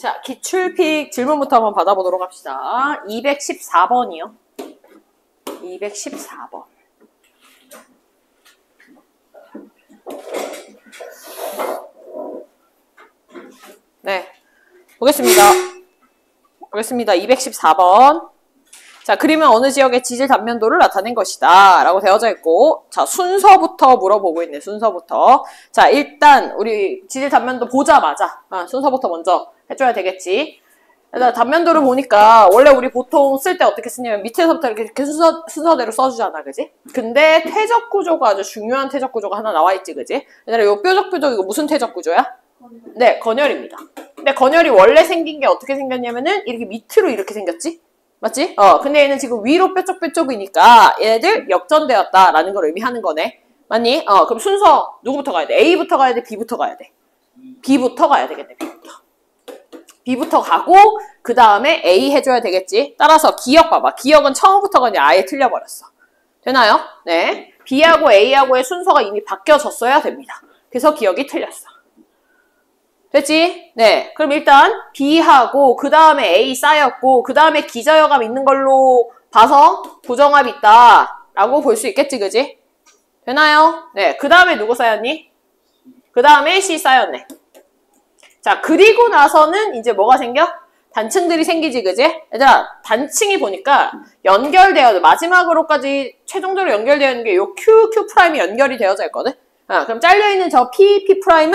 자, 기출픽 질문부터 한번 받아보도록 합시다. 214번이요. 214번. 네. 보겠습니다. 214번. 자, 그림은 어느 지역의 지질 단면도를 나타낸 것이다. 라고 되어져 있고, 자, 순서부터 물어보고 있네, 순서부터. 자, 일단, 우리 지질 단면도 보자마자, 순서부터 먼저 해줘야 되겠지. 일단, 단면도를 보니까, 원래 우리 보통 쓸 때 어떻게 쓰냐면, 밑에서부터 이렇게 순서대로 써주잖아, 그지? 근데, 퇴적 구조가 아주 중요한 퇴적 구조가 하나 나와있지, 그지? 얘들아, 요 뾰족, 이거 무슨 퇴적 구조야? 네, 건열입니다. 근데 건열이 원래 생긴 게 어떻게 생겼냐면은, 이렇게 밑으로 이렇게 생겼지? 맞지? 근데 얘는 지금 위로 뾰족뾰족이니까 얘네들 역전되었다라는 걸 의미하는 거네. 맞니? 그럼 순서 누구부터 가야 돼? A부터 가야 돼? B부터 가야 돼? B부터 가야 되겠네, B부터. B부터 가고 그 다음에 A 해줘야 되겠지? 따라서 기억 봐봐. 기억은 처음부터 그냥 아예 틀려버렸어. 되나요? 네. B하고 A하고의 순서가 이미 바뀌어졌어야 됩니다. 그래서 기억이 틀렸어. 됐지? 네. 그럼 일단 B하고 그 다음에 A 쌓였고 그 다음에 기저여감 있는 걸로 봐서 부정합 있다 라고 볼 수 있겠지, 그지? 되나요? 네. 그 다음에 누구 쌓였니? 그 다음에 C 쌓였네. 자, 그리고 나서는 이제 뭐가 생겨? 단층들이 생기지, 그지? 얘들아, 단층이 보니까 연결되어, 마지막으로까지 최종적으로 연결되어 있는 게 요 Q, Q'이 연결이 되어져 있거든? 그럼 잘려있는 저 P, P'은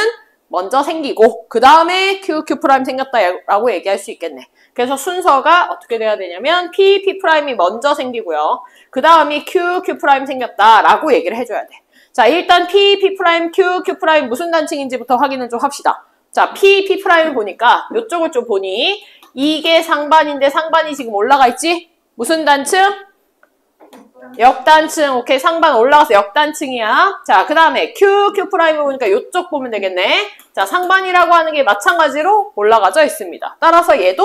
먼저 생기고 그 다음에 Q, Q' 생겼다라고 얘기할 수 있겠네. 그래서 순서가 어떻게 돼야 되냐면 P, P'이 먼저 생기고요. 그 다음이 Q, Q' 생겼다라고 얘기를 해줘야 돼. 자, 일단 P, P', Q, Q' 무슨 단층인지부터 확인을 좀 합시다. 자, P, P'을 보니까 이쪽을 좀 보니 이게 상반인데 상반이 지금 올라가 있지? 무슨 단층? 역단층. 오케이, 상반 올라가서 역단층이야. 자, 그 다음에 Q, Q' 보니까 이쪽 보면 되겠네. 자, 상반이라고 하는 게 마찬가지로 올라가져 있습니다. 따라서 얘도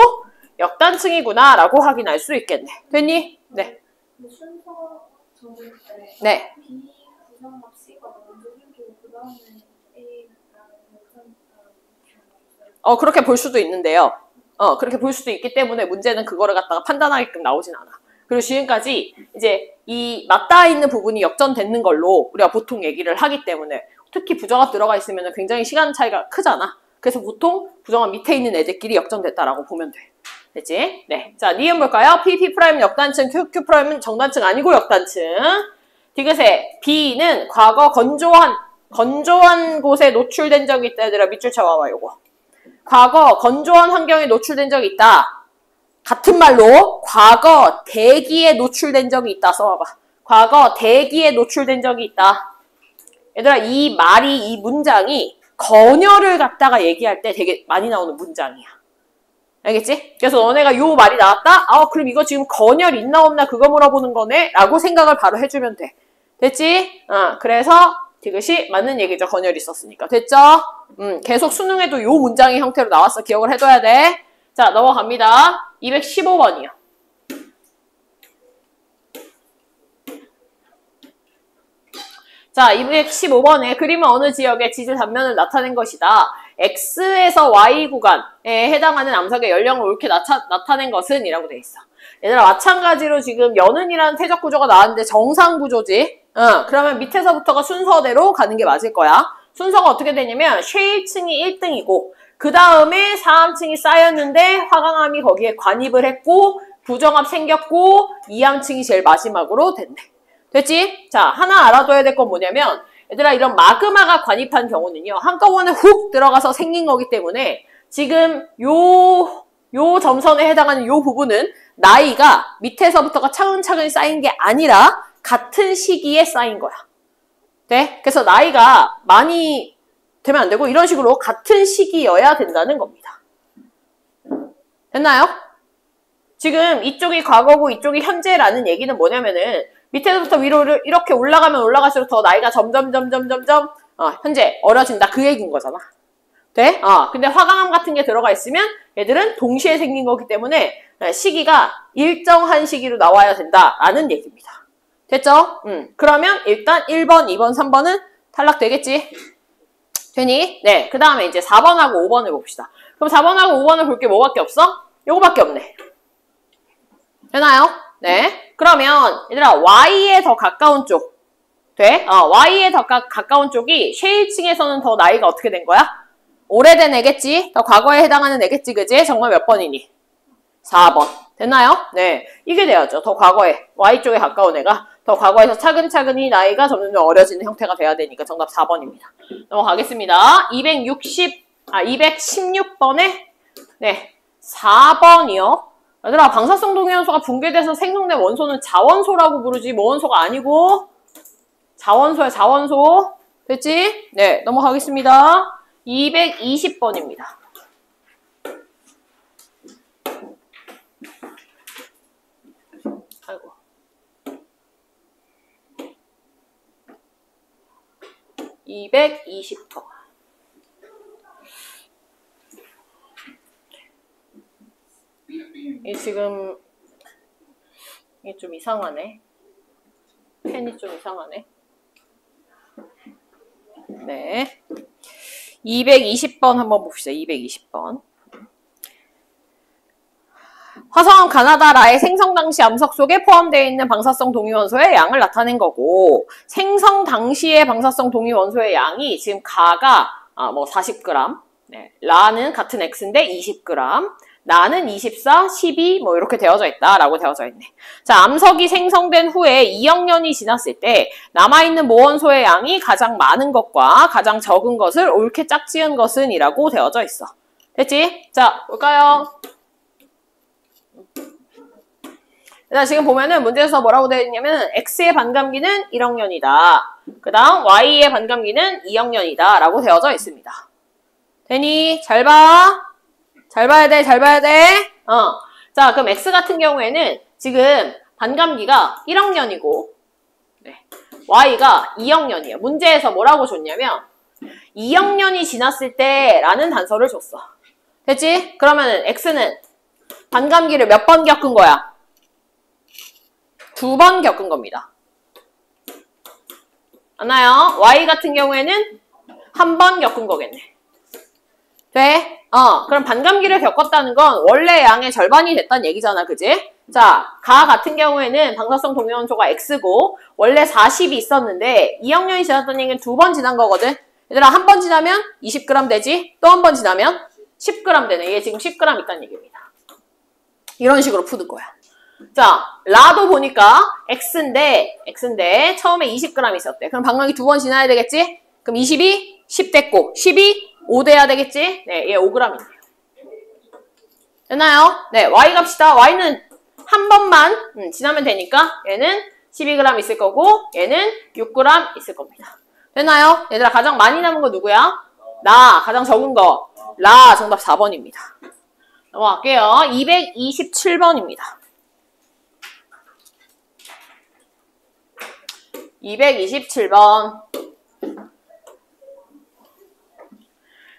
역단층이구나 라고 확인할 수 있겠네. 됐니? 네. 순서 적을 때 네. B 부정합 C가 먼저 생기고 그 다음에 A가 그렇게 볼 수도 있는데요. 그렇게 볼 수도 있기 때문에 문제는 그거를 갖다가 판단하게끔 나오진 않아. 그리고 지금까지 이제 이 맞닿아 있는 부분이 역전되는 걸로 우리가 보통 얘기를 하기 때문에 특히 부정합 들어가 있으면 굉장히 시간 차이가 크잖아. 그래서 보통 부정합 밑에 있는 애들끼리 역전됐다라고 보면 돼. 됐지? 네. 자, 니은 볼까요? P, P' 역단층, Q, Q'은 정단층 아니고 역단층. 디귿에 B는 과거 건조한 곳에 노출된 적이 있다. 얘들아, 밑줄 쳐봐봐, 요거. 과거 건조한 환경에 노출된 적이 있다. 같은 말로 과거 대기에 노출된 적이 있다 써봐봐. 과거 대기에 노출된 적이 있다. 얘들아, 이 말이, 이 문장이 건열을 갖다가 얘기할 때 되게 많이 나오는 문장이야. 알겠지? 그래서 너네가 요 말이 나왔다? 그럼 이거 지금 건열 있나 없나 그거 물어보는 거네? 라고 생각을 바로 해주면 돼. 됐지? 그래서 디귿이 맞는 얘기죠. 건열이 있었으니까. 됐죠? 계속 수능에도 요 문장의 형태로 나왔어. 기억을 해둬야 돼. 자, 넘어갑니다. 215번이요. 자, 215번에 그림은 어느 지역의 지질 단면을 나타낸 것이다. X에서 Y 구간에 해당하는 암석의 연령을 옳게 나타낸 것은 이라고 돼 있어. 얘들아, 마찬가지로 지금 연은이라는 퇴적 구조가 나왔는데 정상 구조지? 그러면 밑에서부터가 순서대로 가는 게 맞을 거야. 순서가 어떻게 되냐면 쉐일층이 1등이고 그 다음에 사암층이 쌓였는데 화강암이 거기에 관입을 했고 부정합 생겼고 이암층이 제일 마지막으로 됐네. 됐지? 자, 하나 알아둬야 될 건 뭐냐면 얘들아, 이런 마그마가 관입한 경우는요. 한꺼번에 훅 들어가서 생긴 거기 때문에 지금 요 점선에 해당하는 요 부분은 나이가 밑에서부터가 차근차근히 쌓인 게 아니라 같은 시기에 쌓인 거야. 네? 그래서 나이가 많이 되면 안 되고 이런 식으로 같은 시기여야 된다는 겁니다. 됐나요? 지금 이쪽이 과거고 이쪽이 현재라는 얘기는 뭐냐면은 밑에서부터 위로 이렇게 올라가면 올라갈수록 더 나이가 점점 현재 어려진다 그 얘기인 거잖아. 돼? 근데 화강암 같은 게 들어가 있으면 얘들은 동시에 생긴 거기 때문에 시기가 일정한 시기로 나와야 된다라는 얘기입니다. 됐죠? 그러면 일단 1번, 2번, 3번은 탈락되겠지? 되니? 네. 그 다음에 이제 4번하고 5번을 봅시다. 그럼 4번하고 5번을 볼 게 뭐밖에 없어? 요거밖에 없네. 되나요? 네. 그러면 얘들아 Y에 더 가까운 쪽 돼? Y에 더 가까운 쪽이 쉐일층에서는 더 나이가 어떻게 된 거야? 오래된 애겠지? 더 과거에 해당하는 애겠지, 그지? 정말 몇 번이니? 4번. 됐나요? 네. 이게 돼야죠. 더 과거에. Y쪽에 가까운 애가 더 과거에서 차근차근히 나이가 점점 어려지는 형태가 돼야 되니까 정답 4번입니다. 넘어가겠습니다. 216번에 네 4번이요. 얘들아 방사성 동위원소가 붕괴돼서 생성된 원소는 자원소라고 부르지 모원소가 아니고 자원소야 자원소. 됐지? 네 넘어가겠습니다. 220번입니다. 아이고. 220번. 이 지금 이게 좀 이상하네. 펜이 좀 이상하네. 네. 220번 한번 봅시다. 220번. 화성암 가나다라의 생성 당시 암석 속에 포함되어 있는 방사성 동위원소의 양을 나타낸 거고 생성 당시의 방사성 동위원소의 양이 지금 가가 40g, 네, 라는 같은 x인데 20g, 나는 24, 12 뭐 이렇게 되어져 있다라고 되어져 있네. 자, 암석이 생성된 후에 2억 년이 지났을 때 남아있는 모원소의 양이 가장 많은 것과 가장 적은 것을 옳게 짝지은 것은 이라고 되어져 있어. 됐지? 자, 볼까요? 일단 지금 보면은 문제에서 뭐라고 되어 있냐면 X의 반감기는 1억 년이다. 그 다음 Y의 반감기는 2억 년이다 라고 되어져 있습니다. 되니? 잘 봐. 잘 봐야 돼. 잘 봐야 돼. 자, 그럼 X 같은 경우에는 지금 반감기가 1억 년이고 네. Y가 2억 년이에요. 문제에서 뭐라고 줬냐면 2억 년이 지났을 때 라는 단서를 줬어. 됐지? 그러면은 X는 반감기를 몇 번 겪은 거야? 2번 겪은 겁니다. 맞나요? Y 같은 경우에는 한 번 겪은 거겠네. 돼? 그럼 반감기를 겪었다는 건 원래 양의 절반이 됐다는 얘기잖아. 그지? 자, 가 같은 경우에는 방사성 동위원소가 X고 원래 40이 있었는데 2억 년이 지났다는 얘기는 2번 지난 거거든. 얘들아 한 번 지나면 20g 되지? 또 한 번 지나면 10g 되네. 얘 지금 10g 있다는 얘기입니다. 이런 식으로 푸는 거야. 자, 라도 보니까 X인데 처음에 20g 있었대. 그럼 반감기 2번 지나야 되겠지? 그럼 22, 10 됐고 12, 5 돼야 되겠지? 네, 얘 5g이네요. 됐나요? 네, Y 갑시다. Y는 한 번만 지나면 되니까 얘는 12g 있을 거고 얘는 6g 있을 겁니다. 됐나요? 얘들아 가장 많이 남은 거 누구야? 나. 가장 적은 거 라. 정답 4번입니다. 넘어갈게요. 227번입니다. 227번.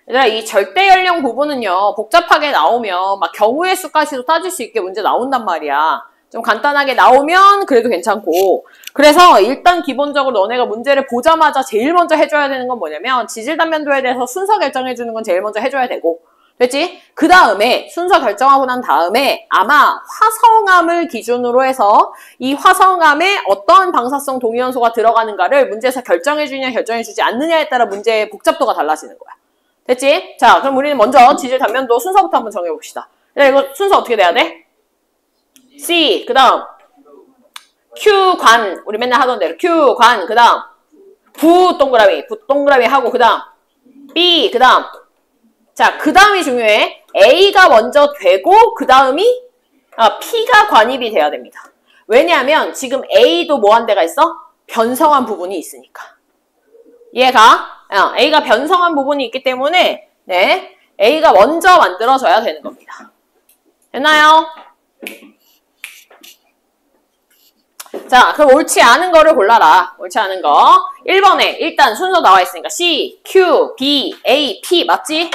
얘들아 이 절대 연령 부분은요 복잡하게 나오면 막 경우의 수까지도 따질 수 있게 문제 나온단 말이야. 좀 간단하게 나오면 그래도 괜찮고 그래서 일단 기본적으로 너네가 문제를 보자마자 제일 먼저 해줘야 되는 건 뭐냐면 지질단면도에 대해서 순서 결정해주는 건 제일 먼저 해줘야 되고 됐지? 그 다음에 순서 결정하고 난 다음에 아마 화성암을 기준으로 해서 이 화성암에 어떤 방사성 동위원소가 들어가는가를 문제에서 결정해주냐 결정해주지 않느냐에 따라 문제의 복잡도가 달라지는 거야. 됐지? 자, 그럼 우리는 먼저 지질 단면도 순서부터 한번 정해봅시다. 이거 순서 어떻게 돼야 돼? C, 그 다음 Q, 관, 우리 맨날 하던 대로 Q, 관, 그 다음 부 동그라미 하고 그 다음 B, 그 다음 자, 그 다음이 중요해. A가 먼저 되고 그 다음이 P가 관입이 돼야 됩니다. 왜냐하면 지금 A도 뭐한 데가 있어? 변성한 부분이 있으니까. 이해가? A가 변성한 부분이 있기 때문에 네, A가 먼저 만들어져야 되는 겁니다. 됐나요? 자, 그럼 옳지 않은 거를 골라라. 옳지 않은 거. 1번에 일단 순서 나와 있으니까 C, Q, B, A, P 맞지?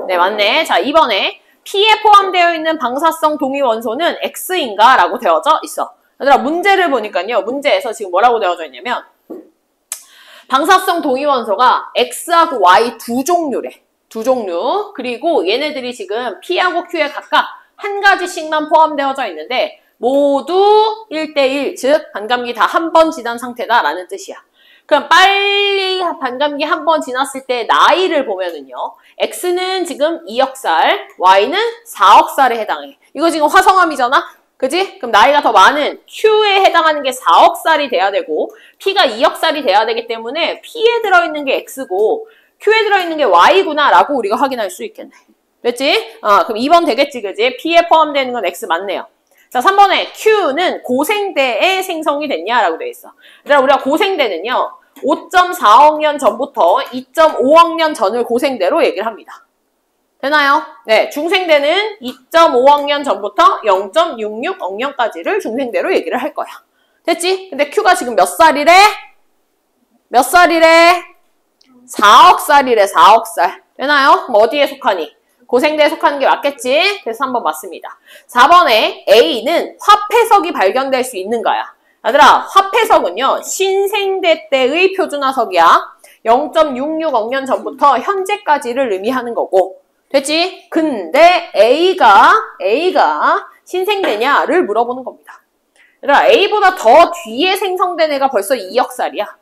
네, 맞네. 자, 2번에 P에 포함되어 있는 방사성 동위원소는 X인가? 라고 되어져 있어. 얘들아, 문제를 보니까요. 문제에서 지금 뭐라고 되어져 있냐면 방사성 동위원소가 X하고 Y 두 종류래. 두 종류. 그리고 얘네들이 지금 P하고 Q에 각각 한 가지씩만 포함되어져 있는데 모두 1대1, 즉 반감기 다 한 번 지난 상태다라는 뜻이야. 그럼 빨리 반감기 한 번 지났을 때 나이를 보면은요. X는 지금 2억 살, Y는 4억 살에 해당해. 이거 지금 화성암이잖아? 그지? 그럼 나이가 더 많은 Q에 해당하는 게 4억 살이 돼야 되고 P가 2억 살이 돼야 되기 때문에 P에 들어있는 게 X고 Q에 들어있는 게 Y구나 라고 우리가 확인할 수 있겠네. 됐지? 그럼 2번 되겠지, 그지? P에 포함되는 건 X 맞네요. 자, 3번에 Q는 고생대에 생성이 됐냐라고 되어 있어. 얘들아, 우리가 고생대는요. 5.4억 년 전부터 2.5억 년 전을 고생대로 얘기를 합니다. 되나요? 네, 중생대는 2.5억 년 전부터 0.66억 년까지를 중생대로 얘기를 할 거야. 됐지? 근데 Q가 지금 몇 살이래? 몇 살이래? 4억 살이래, 4억 살. 되나요? 뭐 어디에 속하니? 고생대에 속하는 게 맞겠지? 그래서 3번 맞습니다. 4번에 A는 화폐석이 발견될 수 있는가야? 얘들아, 화폐석은요, 신생대 때의 표준화석이야. 0.66억 년 전부터 현재까지를 의미하는 거고. 됐지? 근데 A가 신생대냐를 물어보는 겁니다. 얘들아, A보다 더 뒤에 생성된 애가 벌써 2억 살이야.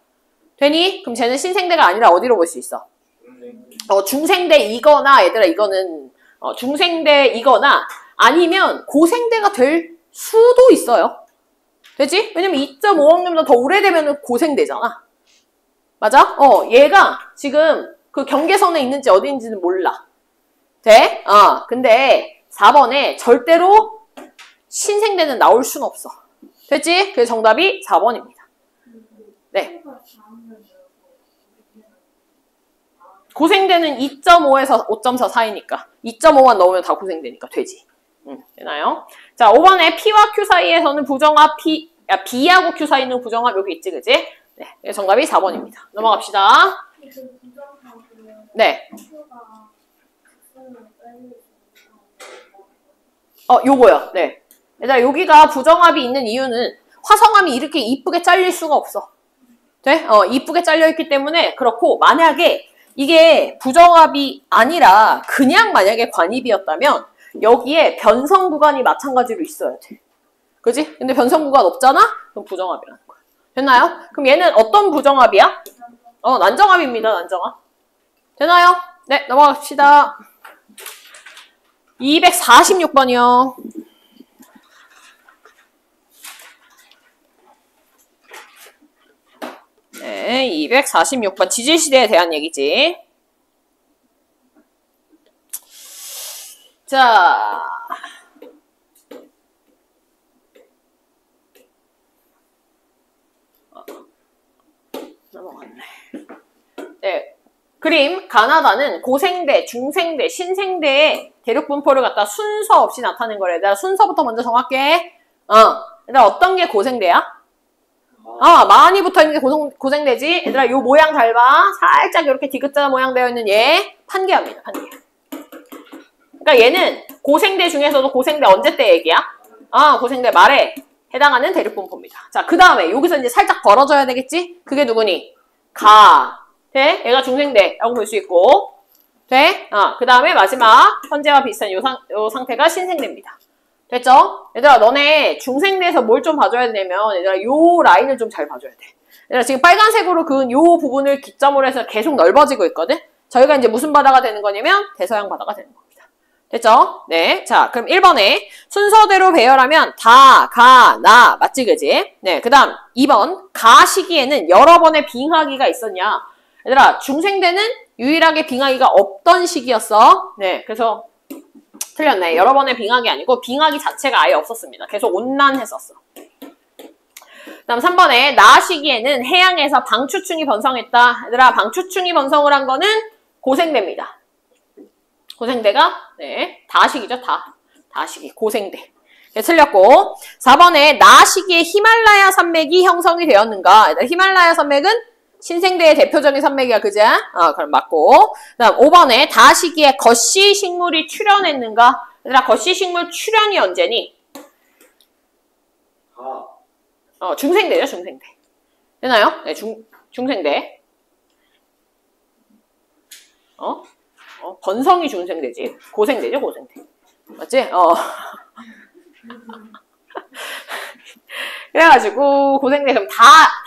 되니? 그럼 쟤는 신생대가 아니라 어디로 볼 수 있어? 중생대이거나, 얘들아, 이거는 중생대이거나 아니면 고생대가 될 수도 있어요. 되지? 왜냐면 2.5억 년보다 더 오래되면 고생대잖아. 맞아? 얘가 지금 그 경계선에 있는지 어디 있는지는 몰라. 돼? 근데 4번에 절대로 신생대는 나올 순 없어. 됐지? 그래서 정답이 4번입니다. 네. 고생대는 2.5에서 5.4 사이니까 2.5만 넣으면 다 고생대니까 되지. 되나요? 자, 5번에 P와 Q 사이에서는 부정합 B하고 Q 사이는 부정합 여기 있지, 그지? 네, 정답이 4번입니다. 넘어갑시다. 네. 요거요. 네. 얘들아, 여기가 부정합이 있는 이유는 화성암이 이렇게 이쁘게 잘릴 수가 없어. 돼? 이쁘게 잘려있기 때문에 그렇고, 만약에 이게 부정합이 아니라 그냥 만약에 관입이었다면 여기에 변성 구간이 마찬가지로 있어야 돼. 그지? 근데 변성 구간 없잖아? 그럼 부정합이라는 거야. 됐나요? 그럼 얘는 어떤 부정합이야? 난정합입니다. 난정합. 되나요? 네, 넘어갑시다. 246번이요. 네, 246번 지질시대에 대한 얘기지. 자, 넘어갔네. 네, 그림 가나다는 고생대, 중생대, 신생대의 대륙 분포를 갖다 순서 없이 나타낸 거래. 내가 순서부터 먼저 정할게. 얘들아, 어떤 게 고생대야? 많이 붙어있는 게 고생대지. 얘들아, 요 모양 잘 봐. 살짝 이렇게 디귿자 모양 되어 있는 얘 판계합니다. 판계. 그러니까 얘는 고생대 중에서도 고생대 언제 때 얘기야? 고생대 말에 해당하는 대륙 분포입니다. 자, 그 다음에 여기서 이제 살짝 벌어져야 되겠지? 그게 누구니? 돼? 얘가 중생대라고 볼 수 있고. 돼? 그 다음에 마지막 현재와 비슷한 요 상태가 신생대입니다. 됐죠? 얘들아, 너네 중생대에서 뭘 좀 봐줘야 되냐면 얘들아, 요 라인을 좀 잘 봐줘야 돼. 얘들아, 지금 빨간색으로 그은 요 부분을 기점으로 해서 계속 넓어지고 있거든? 저희가 이제 무슨 바다가 되는 거냐면 대서양 바다가 되는 겁니다. 됐죠? 네. 자, 그럼 1번에 순서대로 배열하면 다, 가, 나 맞지, 그지? 네. 그 다음 2번 가 시기에는 여러 번의 빙하기가 있었냐? 얘들아, 중생대는 유일하게 빙하기가 없던 시기였어. 네. 그래서 틀렸네. 여러 번의 빙하기 아니고 빙하기 자체가 아예 없었습니다. 계속 온난했었어. 그 다음 3번에 나 시기에는 해양에서 방추충이 번성했다. 얘들아, 방추충이 번성을 한 거는 고생대입니다. 고생대가 다 시기죠. 다 시기. 고생대. 네, 틀렸고 4번에 나 시기에 히말라야 산맥이 형성이 되었는가. 얘들아, 히말라야 산맥은 신생대의 대표적인 산맥이야. 그지? 그럼 맞고. 그 다음 5번에 다 시기에 거시 식물이 출현했는가. 얘들아, 거시 식물 출현이 언제니? 중생대죠. 중생대. 되나요? 네, 중생대. 번성이 중생되지. 고생되죠, 고생돼. 맞지? 그래가지고 고생돼. 그럼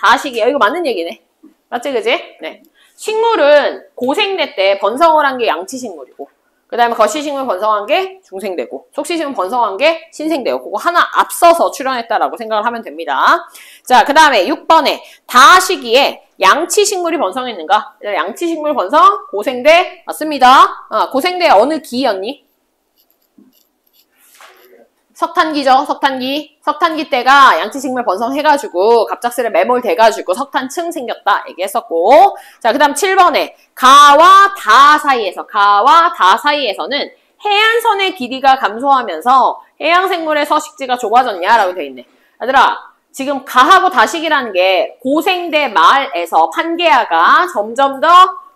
다식이야. 이거 맞는 얘기네. 맞지, 그지? 네. 식물은 고생대 때 번성을 한 게 양치식물이고, 그 다음에 거시식물 번성한 게 중생되고, 속시식물 번성한 게 신생되고, 그거 하나 앞서서 출현했다라고 생각을 하면 됩니다. 자, 그 다음에 6번에 다시기에 양치식물이 번성했는가? 양치식물 번성, 고생대, 맞습니다. 고생대 어느 기였니? 석탄기죠, 석탄기. 석탄기 때가 양치식물 번성해가지고 갑작스레 매몰돼가지고 석탄층 생겼다 얘기했었고, 자, 그 다음 7번에 가와 다 사이에서는 해안선의 길이가 감소하면서 해양생물의 서식지가 좁아졌냐라고 돼 있네. 얘들아, 지금 가하고 다식이라는 게 고생대 말에서 판게아가 점점 더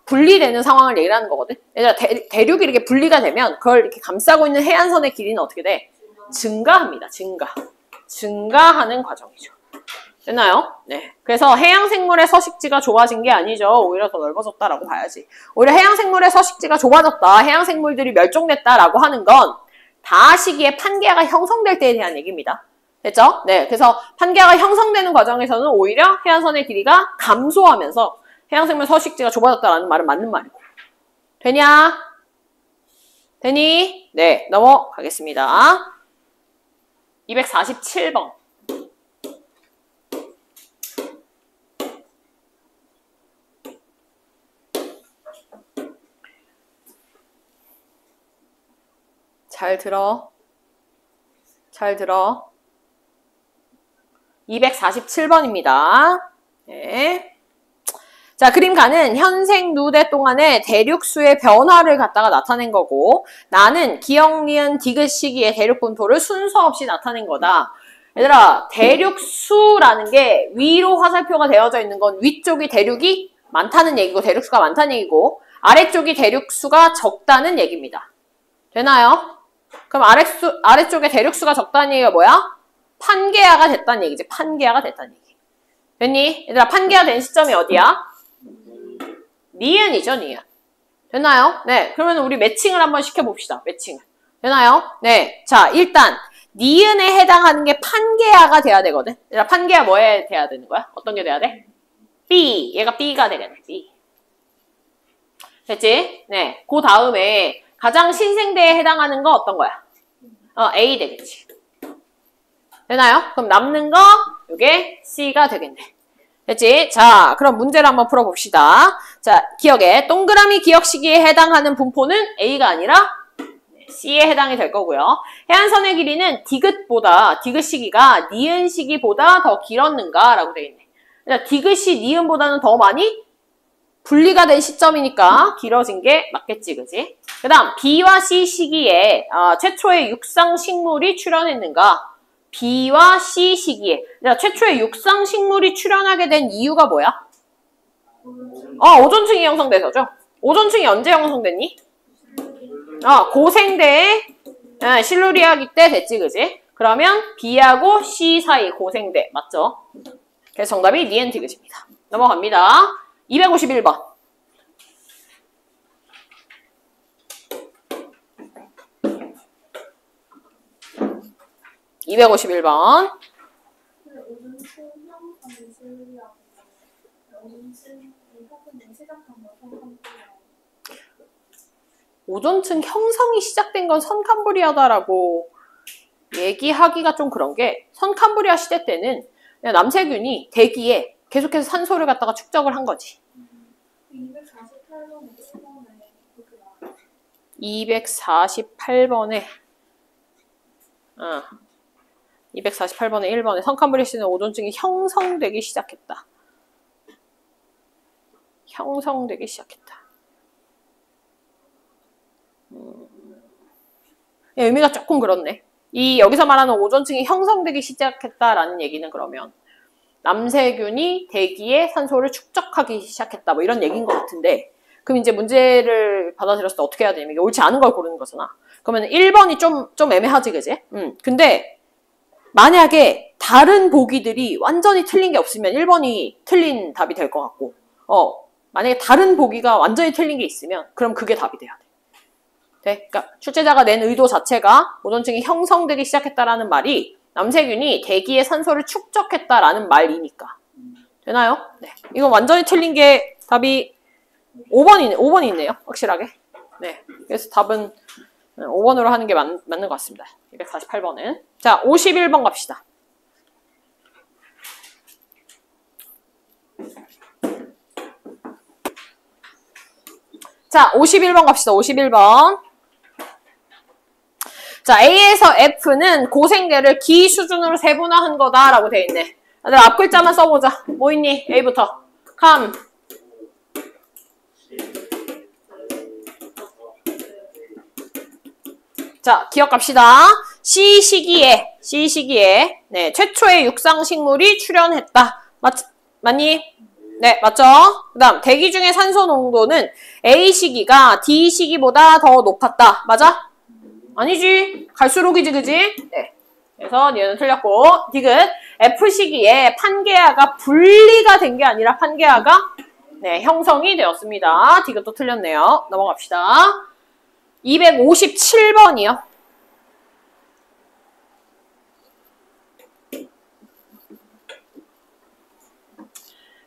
분리되는 상황을 얘기하는 거거든. 얘들아, 대륙이 이렇게 분리가 되면 그걸 이렇게 감싸고 있는 해안선의 길이는 어떻게 돼? 증가합니다. 증가하는 과정이죠. 됐나요? 네. 그래서 해양생물의 서식지가 좁아진 게 아니죠. 오히려 더 넓어졌다라고 봐야지. 오히려 해양생물의 서식지가 좁아졌다, 해양생물들이 멸종됐다라고 하는 건 다시기에 판게아가 형성될 때에 대한 얘기입니다. 됐죠? 네. 그래서 판게아가 형성되는 과정에서는 오히려 해안선의 길이가 감소하면서 해양생물 서식지가 좁아졌다라는 말은 맞는 말이고. 되냐? 되니? 네. 넘어가겠습니다. 247번. 잘 들어. 247번입니다. 네. 자, 그림가는 현생 누대 동안의 대륙수의 변화를 갖다가 나타낸 거고, 나는 기역, 니은, 디귿 시기의 대륙 분포를 순서 없이 나타낸 거다. 얘들아, 대륙수라는 게 위로 화살표가 되어져 있는 건 위쪽이 대륙이 많다는 얘기고, 대륙수가 많다는 얘기고, 아래쪽이 대륙수가 적다는 얘기입니다. 되나요? 그럼 아래쪽에 대륙수가 적다는 얘기가 뭐야? 판게아가 됐다는 얘기지. 판게아가 됐다는 얘기. 됐니? 얘들아, 판게아 된 시점이 어디야? 니은이죠, 니은. 됐나요? 네. 그러면 우리 매칭을 한번 시켜봅시다. 매칭을. 되나요? 네. 자, 일단 니은에 해당하는 게 판게아가 돼야 되거든. 얘들아, 판게아 뭐에 돼야 되는 거야? 어떤 게 돼야 돼? B. 얘가 B가 되겠네. B. 됐지? 네. 그 다음에 가장 신생대에 해당하는 거 어떤 거야? A 되겠지. 되나요? 그럼 남는 거 이게 C가 되겠네. 됐지? 자, 그럼 문제를 한번 풀어봅시다. 자, 기억에 동그라미 기억 시기에 해당하는 분포는 A가 아니라 C에 해당이 될 거고요. 해안선의 길이는 디귿 시기가 니은 시기보다 더 길었는가? 라고 되어 있네. 그러니까 디귿이 니은보다는 더 많이 분리가 된 시점이니까 길어진 게 맞겠지, 그지? 그 다음, B와 C 시기에 최초의 육상식물이 출현했는가? B와 C 시기에. 최초의 육상식물이 출현하게 된 이유가 뭐야? 오존층이 형성돼서죠. 오존층이 언제 형성됐니? 고생대에 실루리아기 때 됐지, 그지? 그러면 B하고 C 사이 고생대. 맞죠? 그래서 정답이 니은 디귿입니다. 넘어갑니다. 251번. 251번. 오존층 형성이 시작된 건 선캄브리아다라고 얘기하기가 좀 그런 게, 선캄브리아 시대 때는 그냥 남세균이 대기에 계속해서 산소를 갖다가 축적을 한 거지. 248번에 1번에 선캄브리아 시대는 오존층이 형성되기 시작했다. 의미가 조금 그렇네. 여기서 말하는 오존층이 형성되기 시작했다라는 얘기는 그러면 남세균이 대기에 산소를 축적하기 시작했다, 뭐 이런 얘기인 것 같은데, 그럼 이제 문제를 받아들였을 때 어떻게 해야 되냐면, 이게 옳지 않은 걸 고르는 거잖아. 그러면 1번이 좀 애매하지, 그지? 근데 만약에 다른 보기들이 완전히 틀린 게 없으면 1번이 틀린 답이 될 것 같고, 만약에 다른 보기가 완전히 틀린 게 있으면 그럼 그게 답이 돼야 돼. 네? 그러니까 출제자가 낸 의도 자체가 오존층이 형성되기 시작했다라는 말이 남세균이 대기의 산소를 축적했다라는 말이니까. 되나요? 네. 이거 완전히 틀린 게 답이 5번이 있네요. 확실하게. 네. 그래서 답은 5번으로 하는 게 맞는 것 같습니다. 248번은. 자, 51번 갑시다. 자, 51번 갑시다. 51번. 자, A에서 F는 고생대를 기 수준으로 세분화한 거다라고 돼 있네. 다들 앞 글자만 써보자. 뭐 있니? A부터. 감. 자, 기억합시다. C 시기에 네, 최초의 육상식물이 출현했다. 맞니? 네, 맞죠? 그 다음 대기 중에 산소 농도는 A 시기가 D 시기보다 더 높았다. 맞아? 아니지. 갈수록이지, 그지? 네. 그래서 얘는 틀렸고, 디귿. F 시기에 판게아가 분리가 된 게 아니라 판게아가 네, 형성이 되었습니다. 디귿도 틀렸네요. 넘어갑시다. 257번이요.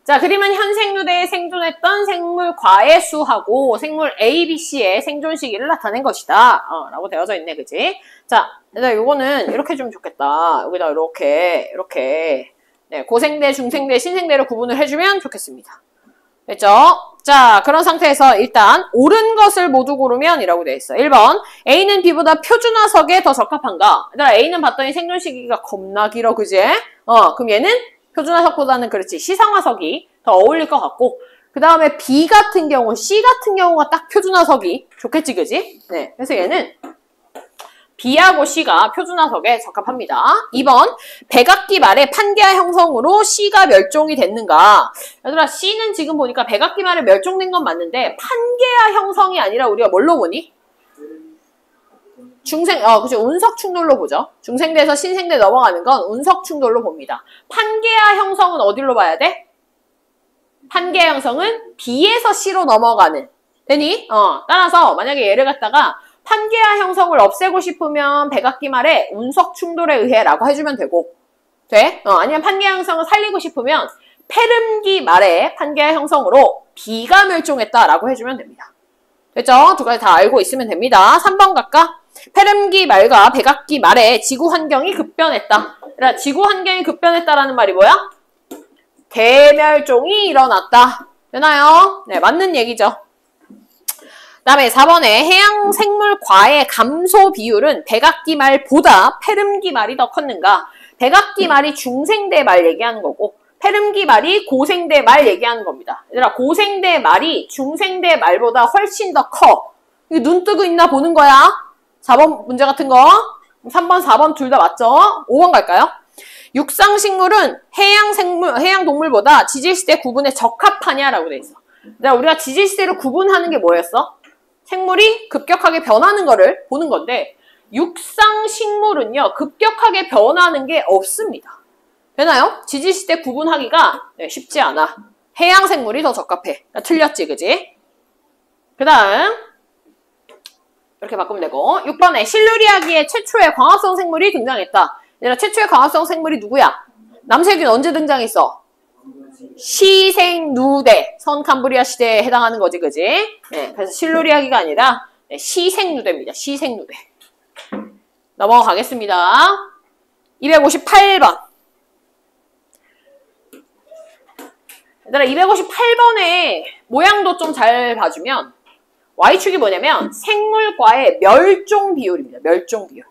자, 그림은 현 생류대에 생존했던 생물 과의 수하고 생물 A, B, C의 생존 시기를 나타낸 것이다. 라고 되어져 있네, 그지? 자, 일단 요거는 이렇게 주면 좋겠다. 여기다 이렇게. 네, 고생대, 중생대, 신생대로 구분을 해주면 좋겠습니다. 됐죠? 자, 그런 상태에서 일단 옳은 것을 모두 고르면 이라고 되어 있어. 1번, A는 B보다 표준화석에 더 적합한가? 얘들아, A는 봤더니 생존 시기가 겁나 길어, 그지? 그럼 얘는 표준화석보다는 그렇지 시상화석이 더 어울릴 것 같고 그 다음에 B 같은 경우, C 같은 경우가 딱 표준화석이 좋겠지, 그지? 네, 그래서 얘는 B하고 C가 표준화석에 적합합니다. 2번, 백악기 말에 판게아 형성으로 C가 멸종이 됐는가? 얘들아, C는 지금 보니까 백악기 말에 멸종된 건 맞는데 판게아 형성이 아니라 우리가 뭘로 보니? 그치, 운석 충돌로 보죠. 중생대에서 신생대 넘어가는 건 운석 충돌로 봅니다. 판게아 형성은 어디로 봐야 돼? 판게아 형성은 B에서 C로 넘어가는. 되니? 따라서 만약에 얘를 갖다가 판게아 형성을 없애고 싶으면 백악기 말에 운석 충돌에 의해 라고 해주면 되고 돼? 아니면 판게아 형성을 살리고 싶으면 페름기 말에 판게아 형성으로 B가 멸종했다라고 해주면 됩니다. 됐죠? 두 가지 다 알고 있으면 됩니다. 3번 갈까? 페름기 말과 백악기 말에 지구 환경이 급변했다. 그러니까 지구 환경이 급변했다라는 말이 뭐야? 대멸종이 일어났다. 되나요? 네, 맞는 얘기죠. 그 다음에 4번에 해양 생물 과의 감소 비율은 백악기 말보다 페름기 말이 더 컸는가? 백악기 말이 중생대 말 얘기하는 거고 페름기 말이 고생대 말 얘기하는 겁니다. 얘들아, 고생대 말이 중생대 말보다 훨씬 더 커. 이게 눈 뜨고 있나 보는 거야. 4번 문제 같은 거. 3번, 4번 둘 다 맞죠? 5번 갈까요? 육상식물은 해양 동물보다 지질시대 구분에 적합하냐라고 돼 있어. 우리가 지질시대를 구분하는 게 뭐였어? 생물이 급격하게 변하는 거를 보는 건데 육상식물은요, 급격하게 변하는 게 없습니다. 되나요? 지질시대 구분하기가 쉽지 않아. 해양생물이 더 적합해. 틀렸지, 그지? 그 다음 이렇게 바꾸면 되고 6번에 실루리아기에 최초의 광합성 생물이 등장했다. 얘들아, 최초의 광합성 생물이 누구야? 남세균 언제 등장했어? 시생누대, 선캄브리아 시대에 해당하는 거지, 그지? 네, 그래서 실루리아기가 아니라 시생누대입니다. 시생누대. 넘어가겠습니다. 258번. 얘들아, 258번에 모양도 좀 잘 봐주면 Y축이 뭐냐면 생물과의 멸종 비율입니다. 멸종 비율.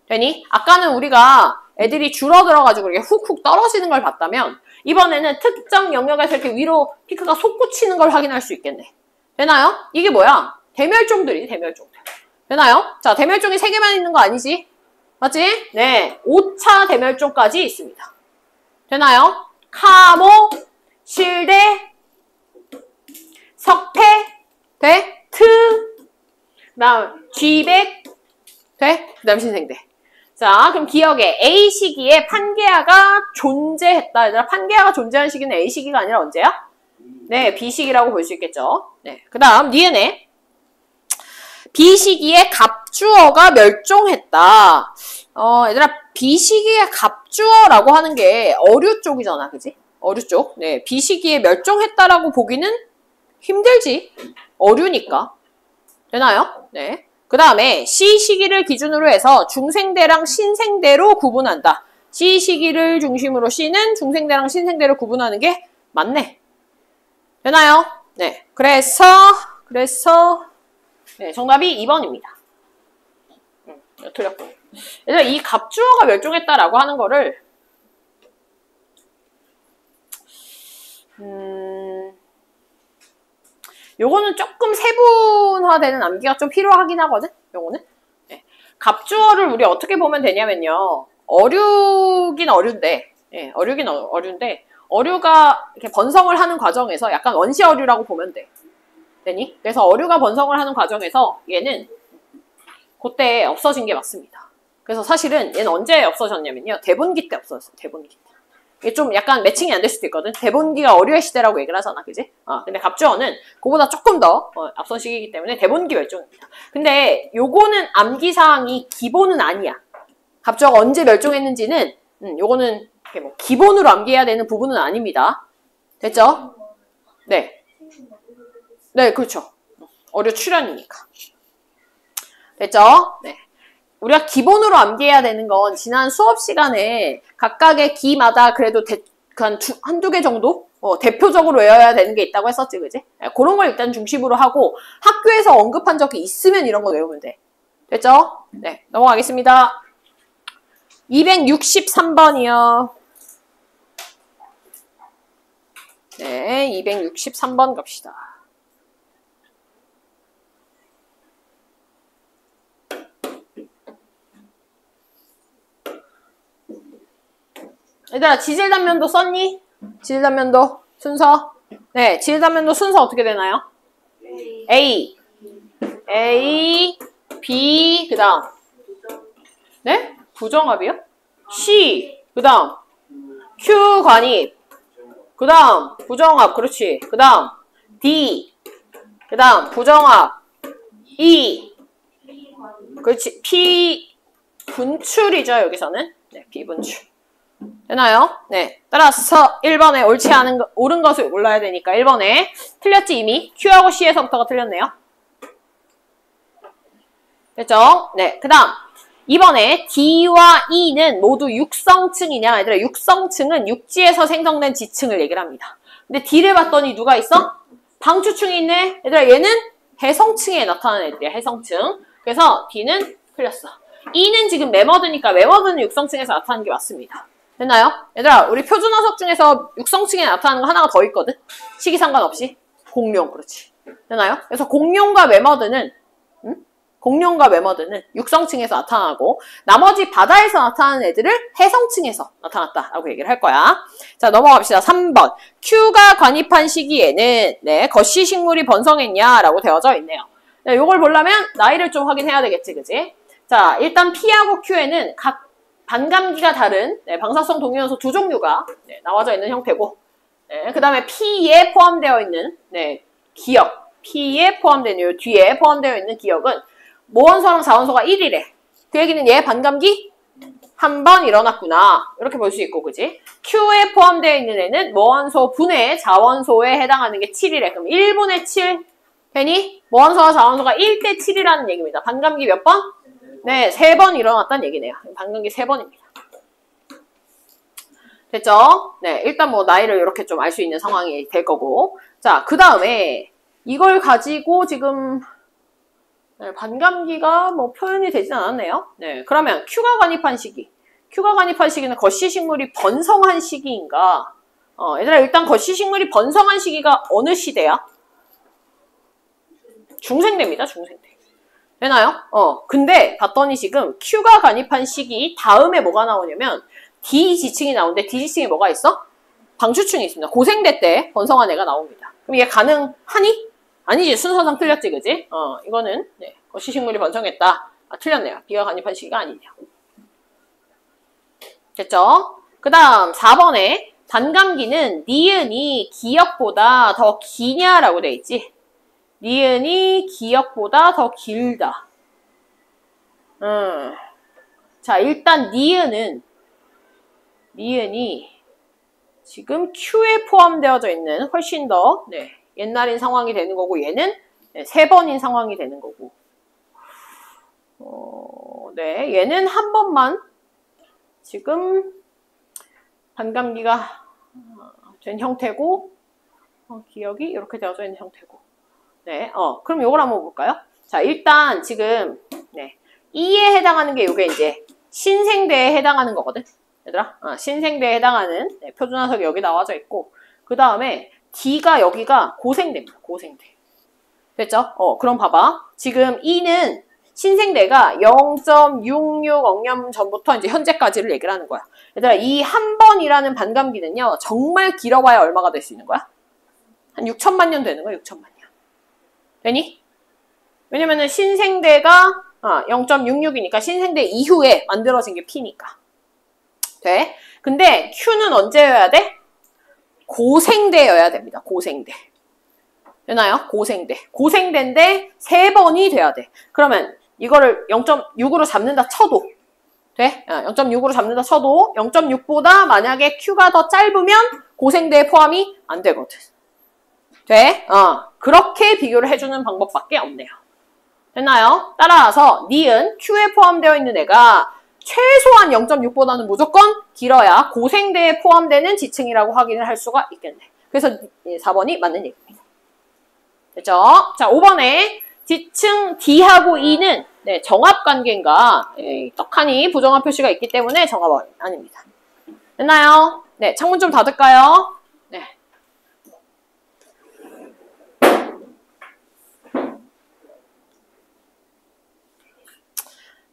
되니? 아까는 우리가 애들이 줄어들어가지고 이렇게 훅훅 떨어지는 걸 봤다면 이번에는 특정 영역에서 이렇게 위로 피크가 솟구치는 걸 확인할 수 있겠네. 되나요? 이게 뭐야? 대멸종들이 대멸종들. 되나요? 자, 대멸종이 3개만 있는 거 아니지? 맞지? 네. 5차 대멸종까지 있습니다. 되나요? 카모, 실대, 석패, 돼? 그 다음 쥐백, 돼? 그 다음 신생대. 자, 그럼 기억에 A 시기에 판게아가 존재했다. 얘들아, 판게아가 존재한 시기는 A 시기가 아니라 언제야? 네, B시기라고 볼 수 있겠죠. 네, 그 다음 니은에 B시기의 갑주어가 멸종했다. 얘들아, B시기의 갑주어라고 하는 게 어류 쪽이잖아, 그지? 어류 쪽. 네, B시기에 멸종했다라고 보기는 힘들지. 어류니까. 되나요? 네. 그 다음에 C시기를 기준으로 해서 중생대랑 신생대로 구분한다. C시기를 중심으로 C는 중생대랑 신생대로 구분하는 게 맞네. 되나요? 네. 그래서 네, 정답이 2번입니다. 틀렸고. 그래서 이 갑주어가 멸종했다라고 하는 거를 요거는 조금 세분화되는 암기가 좀 필요하긴 하거든. 요거는. 네. 갑주어를 우리 어떻게 보면 되냐면요. 어류긴 어류인데, 예, 어류긴 어류인데, 어류가 이렇게 번성을 하는 과정에서 약간 원시 어류라고 보면 돼. 되니? 그래서 어류가 번성을 하는 과정에서 얘는 그때 없어진 게 맞습니다. 그래서 사실은 얘는 언제 없어졌냐면요. 대본기 때 없어졌어. 대본기 때. 이게 좀 약간 매칭이 안 될 수도 있거든. 대본기가 어류의 시대라고 얘기를 하잖아. 그지? 근데 갑주어는 그보다 조금 더 앞선 시기이기 때문에 대본기 멸종입니다. 근데 요거는 암기사항이 기본은 아니야. 갑주어가 언제 멸종했는지는 요거는 이렇게 뭐 기본으로 암기해야 되는 부분은 아닙니다. 됐죠? 네. 네, 그렇죠. 어류 출현이니까. 됐죠? 네. 우리가 기본으로 암기해야 되는 건 지난 수업 시간에 각각의 기마다 그래도 한두 개 정도 대표적으로 외워야 되는 게 있다고 했었지, 그지? 네, 그런 걸 일단 중심으로 하고 학교에서 언급한 적이 있으면 이런 거 외우면 돼. 됐죠? 네, 넘어가겠습니다. 263번이요. 네, 263번 갑시다. 얘들아, 지질단면도 썼니? 지질단면도 순서? 네, 지질단면도 순서 어떻게 되나요? A, B, 그 다음 네? 부정합이요? C, 그 다음 Q 관입, 그 다음 부정합, 그렇지. 그 다음 D, 그 다음 부정합, E, 그렇지. P 분출이죠, 여기서는. 네, P 분출. 되나요? 네. 따라서 1번에 옳지 않은 거, 옳은 것을 골라야 되니까 1번에 틀렸지 이미. Q하고 C에서부터가 틀렸네요. 됐죠? 네. 그 다음 2번에 D와 E는 모두 육성층이냐? 얘들아, 육성층은 육지에서 생성된 지층을 얘기를 합니다. 근데 D를 봤더니 누가 있어? 방추층이 있네. 얘들아, 얘는 해성층에 나타나는 애들이야. 해성층. 그래서 D는 틀렸어. E는 지금 메머드니까 메머드는 육성층에서 나타나는 게 맞습니다. 됐나요? 얘들아, 우리 표준어석 중에서 육성층에 나타나는 거 하나가 더 있거든? 시기 상관없이. 공룡, 그렇지. 되나요? 그래서 공룡과 메머드는 육성층에서 나타나고 나머지 바다에서 나타나는 애들을 해성층에서 나타났다라고 얘기를 할 거야. 자, 넘어갑시다. 3번. Q가 관입한 시기에는 네, 거시식물이 번성했냐라고 되어져 있네요. 네, 요걸 보려면 나이를 좀 확인해야 되겠지, 그지? 자, 일단 P하고 Q에는 각 반감기가 다른 방사성 동위원소 두 종류가 나와져 있는 형태고, 그 다음에 P에 포함되어 있는 기억, P에 포함되는 요 뒤에 포함되어 있는 기억은 모원소랑 자원소가 1이래. 그 얘기는 얘 반감기 한 번 일어났구나. 이렇게 볼 수 있고, 그지? Q에 포함되어 있는 애는 모원소 분해 자원소에 해당하는 게 7이래. 그럼 1분의 7 되니 모원소와 자원소가 1대 7이라는 얘기입니다. 반감기 몇 번? 네, 3번 일어났다는 얘기네요. 반감기 3번입니다. 됐죠? 네, 일단 뭐 나이를 이렇게 좀 알 수 있는 상황이 될 거고. 자, 그 다음에 이걸 가지고 지금 반감기가 뭐 표현이 되진 않았네요. 네, 그러면 Q가 관입한 시기. Q가 관입한 시기는 거시식물이 번성한 시기인가? 얘들아, 일단 거시식물이 번성한 시기가 어느 시대야? 중생대입니다, 중생대. 되나요? 근데 봤더니 지금 Q가 관입한 시기 다음에 뭐가 나오냐면 D 지층이 나오는데 D 지층에 뭐가 있어? 방추층이 있습니다. 고생대 때 번성한 애가 나옵니다. 그럼 얘 가능하니? 아니지. 순서상 틀렸지, 그지? 이거는 거시식물이 번성했다. 틀렸네요. B가 관입한 시기가 아니네요. 됐죠? 그 다음 4번에 반감기는 니은이 기역보다 더 기냐라고 돼 있지. 니은이 기역보다 더 길다. 자, 일단 니은이 지금 Q에 포함되어져 있는 훨씬 더 옛날인 상황이 되는 거고, 얘는 3번인 상황이 되는 거고. 얘는 한 번만 지금 반감기가 된 형태고, 기억이 이렇게 되어져 있는 형태고. 그럼 요걸 한번 볼까요? 자, 일단 지금, E에 해당하는 게 요게 이제 신생대에 해당하는 거거든. 얘들아, 신생대에 해당하는 표준화석이 여기 나와져 있고, 그 다음에 D가 여기가 고생대입니다. 고생대. 됐죠? 그럼 봐봐. 지금 E는 신생대가 0.66 억년 전부터 이제 현재까지를 얘기를 하는 거야. 얘들아, 이 한 번이라는 반감기는요, 정말 길어봐야 얼마가 될 수 있는 거야? 한 6천만 년 되는 거야, 6천만 년. 되니? 왜냐면은 신생대가 0.66이니까 신생대 이후에 만들어진 게 P니까. 돼? 근데 Q는 언제여야 돼? 고생대여야 됩니다. 고생대. 되나요? 고생대. 고생대인데 3번이 돼야 돼. 그러면 이거를 0.6으로 잡는다 쳐도 돼? 0.6으로 잡는다 쳐도 0.6보다 만약에 Q가 더 짧으면 고생대에 포함이 안 되거든. 돼? 그렇게 비교를 해주는 방법밖에 없네요. 됐나요? 따라서 니은 Q에 포함되어 있는 애가 최소한 0.6보다는 무조건 길어야 고생대에 포함되는 지층이라고 확인을 할 수가 있겠네. 그래서 4번이 맞는 얘기입니다. 됐죠? 자, 5번에 지층 D하고 E는 정합관계인가 떡하니 부정한 표시가 있기 때문에 정합 아닙니다. 됐나요? 창문 좀 닫을까요?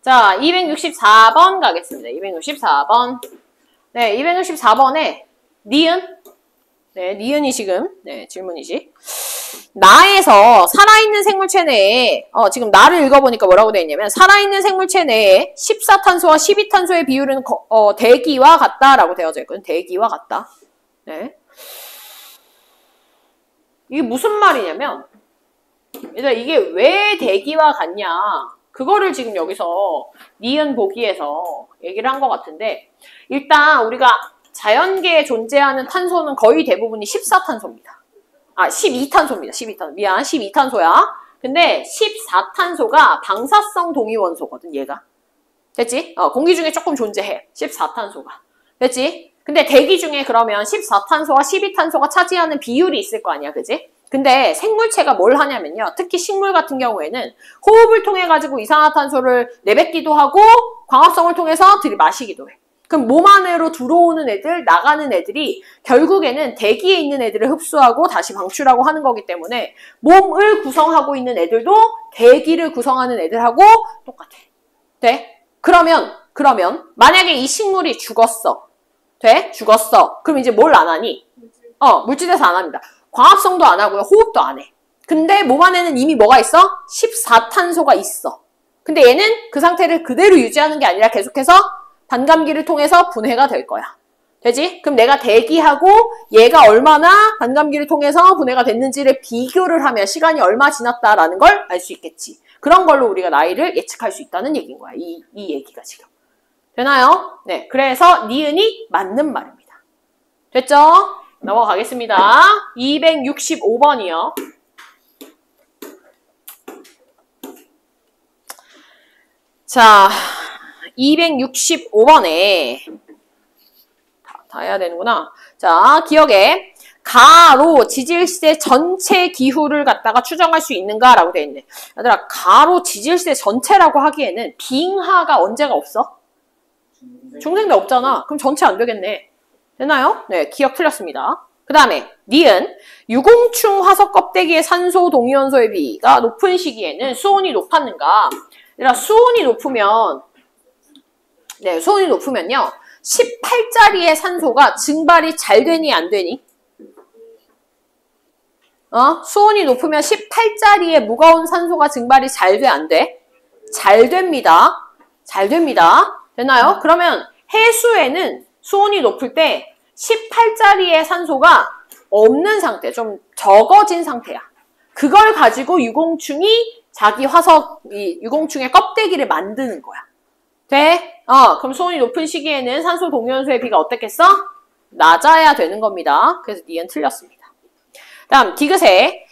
자, 264번 가겠습니다. 264번. 264번에 니은. 니은이 지금 질문이지. 나에서 살아있는 생물체 내에 지금 나를 읽어보니까 뭐라고 되어 있냐면 살아있는 생물체 내에 14탄소와 12탄소의 비율은 대기와 같다라고 되어져 있거든. 대기와 같다. 이게 무슨 말이냐면 얘들아, 이게 왜 대기와 같냐, 그거를 지금 여기서 니은 보기에서 얘기를 한 것 같은데, 일단 우리가 자연계에 존재하는 탄소는 거의 대부분이 14탄소입니다. 12탄소입니다. 12탄소. 미안, 12탄소야. 근데 14탄소가 방사성 동위원소거든, 얘가. 됐지? 공기 중에 조금 존재해. 14탄소가. 됐지? 근데 대기 중에 그러면 14탄소와 12탄소가 차지하는 비율이 있을 거 아니야, 그지? 근데 생물체가 뭘 하냐면요. 특히 식물 같은 경우에는 호흡을 통해 가지고 이산화탄소를 내뱉기도 하고 광합성을 통해서 들이마시기도 해. 그럼 몸 안으로 들어오는 애들, 나가는 애들이 결국에는 대기에 있는 애들을 흡수하고 다시 방출하고 하는 거기 때문에 몸을 구성하고 있는 애들도 대기를 구성하는 애들하고 똑같아. 돼? 그러면 만약에 이 식물이 죽었어. 돼? 죽었어. 그럼 이제 뭘 안 하니? 물질에서 안 합니다. 광합성도 안 하고요. 호흡도 안 해. 근데 몸 안에는 이미 뭐가 있어? 14탄소가 있어. 근데 얘는 그 상태를 그대로 유지하는 게 아니라 계속해서 반감기를 통해서 분해가 될 거야. 되지? 그럼 내가 대기하고 얘가 얼마나 반감기를 통해서 분해가 됐는지를 비교를 하면 시간이 얼마 지났다라는 걸 알 수 있겠지. 그런 걸로 우리가 나이를 예측할 수 있다는 얘기인 거야. 이 얘기가 지금. 되나요? 그래서 니은이 맞는 말입니다. 됐죠? 넘어가겠습니다. 265번이요. 자, 265번에 다 해야 되는구나. 자, 기억에 가로 지질세 전체 기후를 갖다가 추정할 수 있는가라고 되어 있네. 얘들아, 가로 지질세 전체라고 하기에는 빙하가 언제가 없어? 중생대 없잖아. 그럼 전체 안 되겠네. 되나요? 기억 틀렸습니다. 그 다음에 니은 유공충 화석 껍데기의 산소 동위원소의 비가 높은 시기에는 수온이 높았는가? 얘들아, 수온이 높으면요 18짜리의 산소가 증발이 잘 되니 안 되니? 수온이 높으면 18짜리의 무거운 산소가 증발이 잘 돼, 안 돼? 잘 됩니다. 잘 됩니다. 되나요? 그러면 해수에는 수온이 높을 때 18자리의 산소가 없는 상태, 좀 적어진 상태야. 그걸 가지고 유공충이 자기 유공충의 껍데기를 만드는 거야. 돼? 그럼 수온이 높은 시기에는 산소 동위원소의 비가 어떻겠어? 낮아야 되는 겁니다. 그래서 니은 틀렸습니다. 다음 디귿에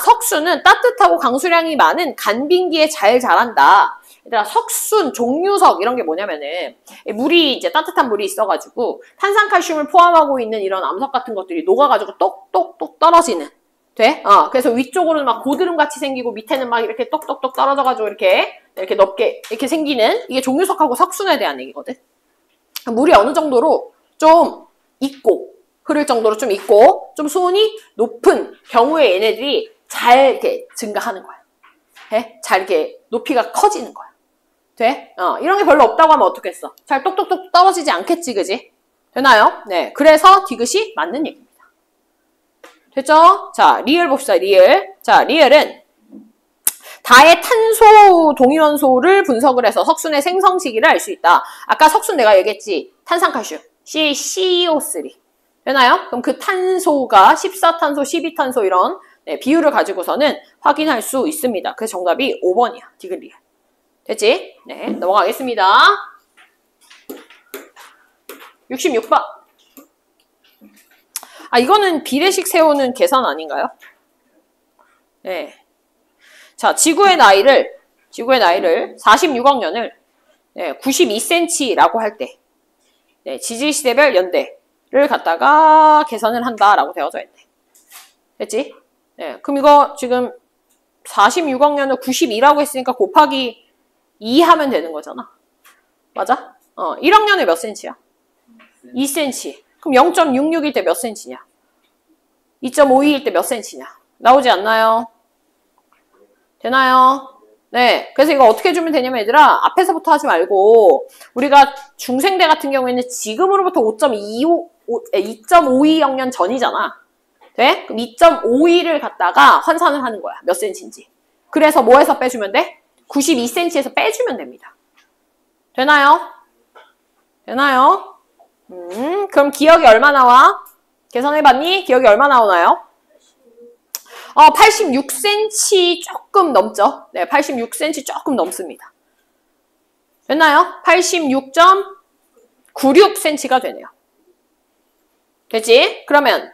석수는 따뜻하고 강수량이 많은 간빙기에 잘 자란다. 얘들아, 석순, 종유석 이런 게 뭐냐면은 물이 이제 따뜻한 물이 있어가지고 탄산칼슘을 포함하고 있는 이런 암석 같은 것들이 녹아가지고 똑똑똑 떨어지는. 돼? 그래서 위쪽으로는 막 고드름같이 생기고 밑에는 막 이렇게 똑똑똑 떨어져가지고 이렇게 넓게 이렇게 생기는 이게 종유석하고 석순에 대한 얘기거든. 물이 어느 정도로 좀 있고 흐를 정도로 좀 있고 좀 수온이 높은 경우에 얘네들이 잘 이렇게 증가하는 거야. 돼? 잘 이렇게 높이가 커지는 거야. 돼? 이런 게 별로 없다고 하면 어떻겠어? 잘 똑똑똑 떨어지지 않겠지, 그지? 되나요? 네. 그래서 디귿이 맞는 얘기입니다. 됐죠? 자, 리을 봅시다, 리을. 자, 리을은 다의 탄소 동위원소를 분석을 해서 석순의 생성 시기를 알 수 있다. 아까 석순 내가 얘기했지. 탄산칼슘. CO3. 되나요? 그럼 그 탄소가 14탄소, 12탄소 이런 비율을 가지고서는 확인할 수 있습니다. 그래서 정답이 5번이야. 디귿 리을. 됐지? 네, 넘어가겠습니다. 66번. 이거는 비례식 세우는 계산 아닌가요? 네. 자, 지구의 나이를 46억 년을 92cm라고 할 때, 지질시대별 연대를 갖다가 계산을 한다라고 되어져 있네. 됐지? 네. 그럼 이거 지금 46억 년을 92라고 했으니까 곱하기 2 하면 되는 거잖아. 맞아? 1억 년에 몇 cm야? 2cm. 그럼 0.66일 때 몇 cm냐? 2.52일 때 몇 cm냐? 나오지 않나요? 되나요? 네. 그래서 이거 어떻게 주면 되냐면 얘들아, 앞에서부터 하지 말고 우리가 중생대 같은 경우에는 지금으로부터 2.52억 년 전이잖아. 돼? 그럼 2.52를 갖다가 환산을 하는 거야. 몇 cm인지. 그래서 뭐에서 빼주면 돼? 92cm에서 빼주면 됩니다. 되나요? 되나요? 그럼 기억이 얼마 나와? 계산해봤니? 기억이 얼마 나오나요? 86cm 조금 넘죠? 네, 86cm 조금 넘습니다. 됐나요? 86.96cm가 되네요. 됐지? 그러면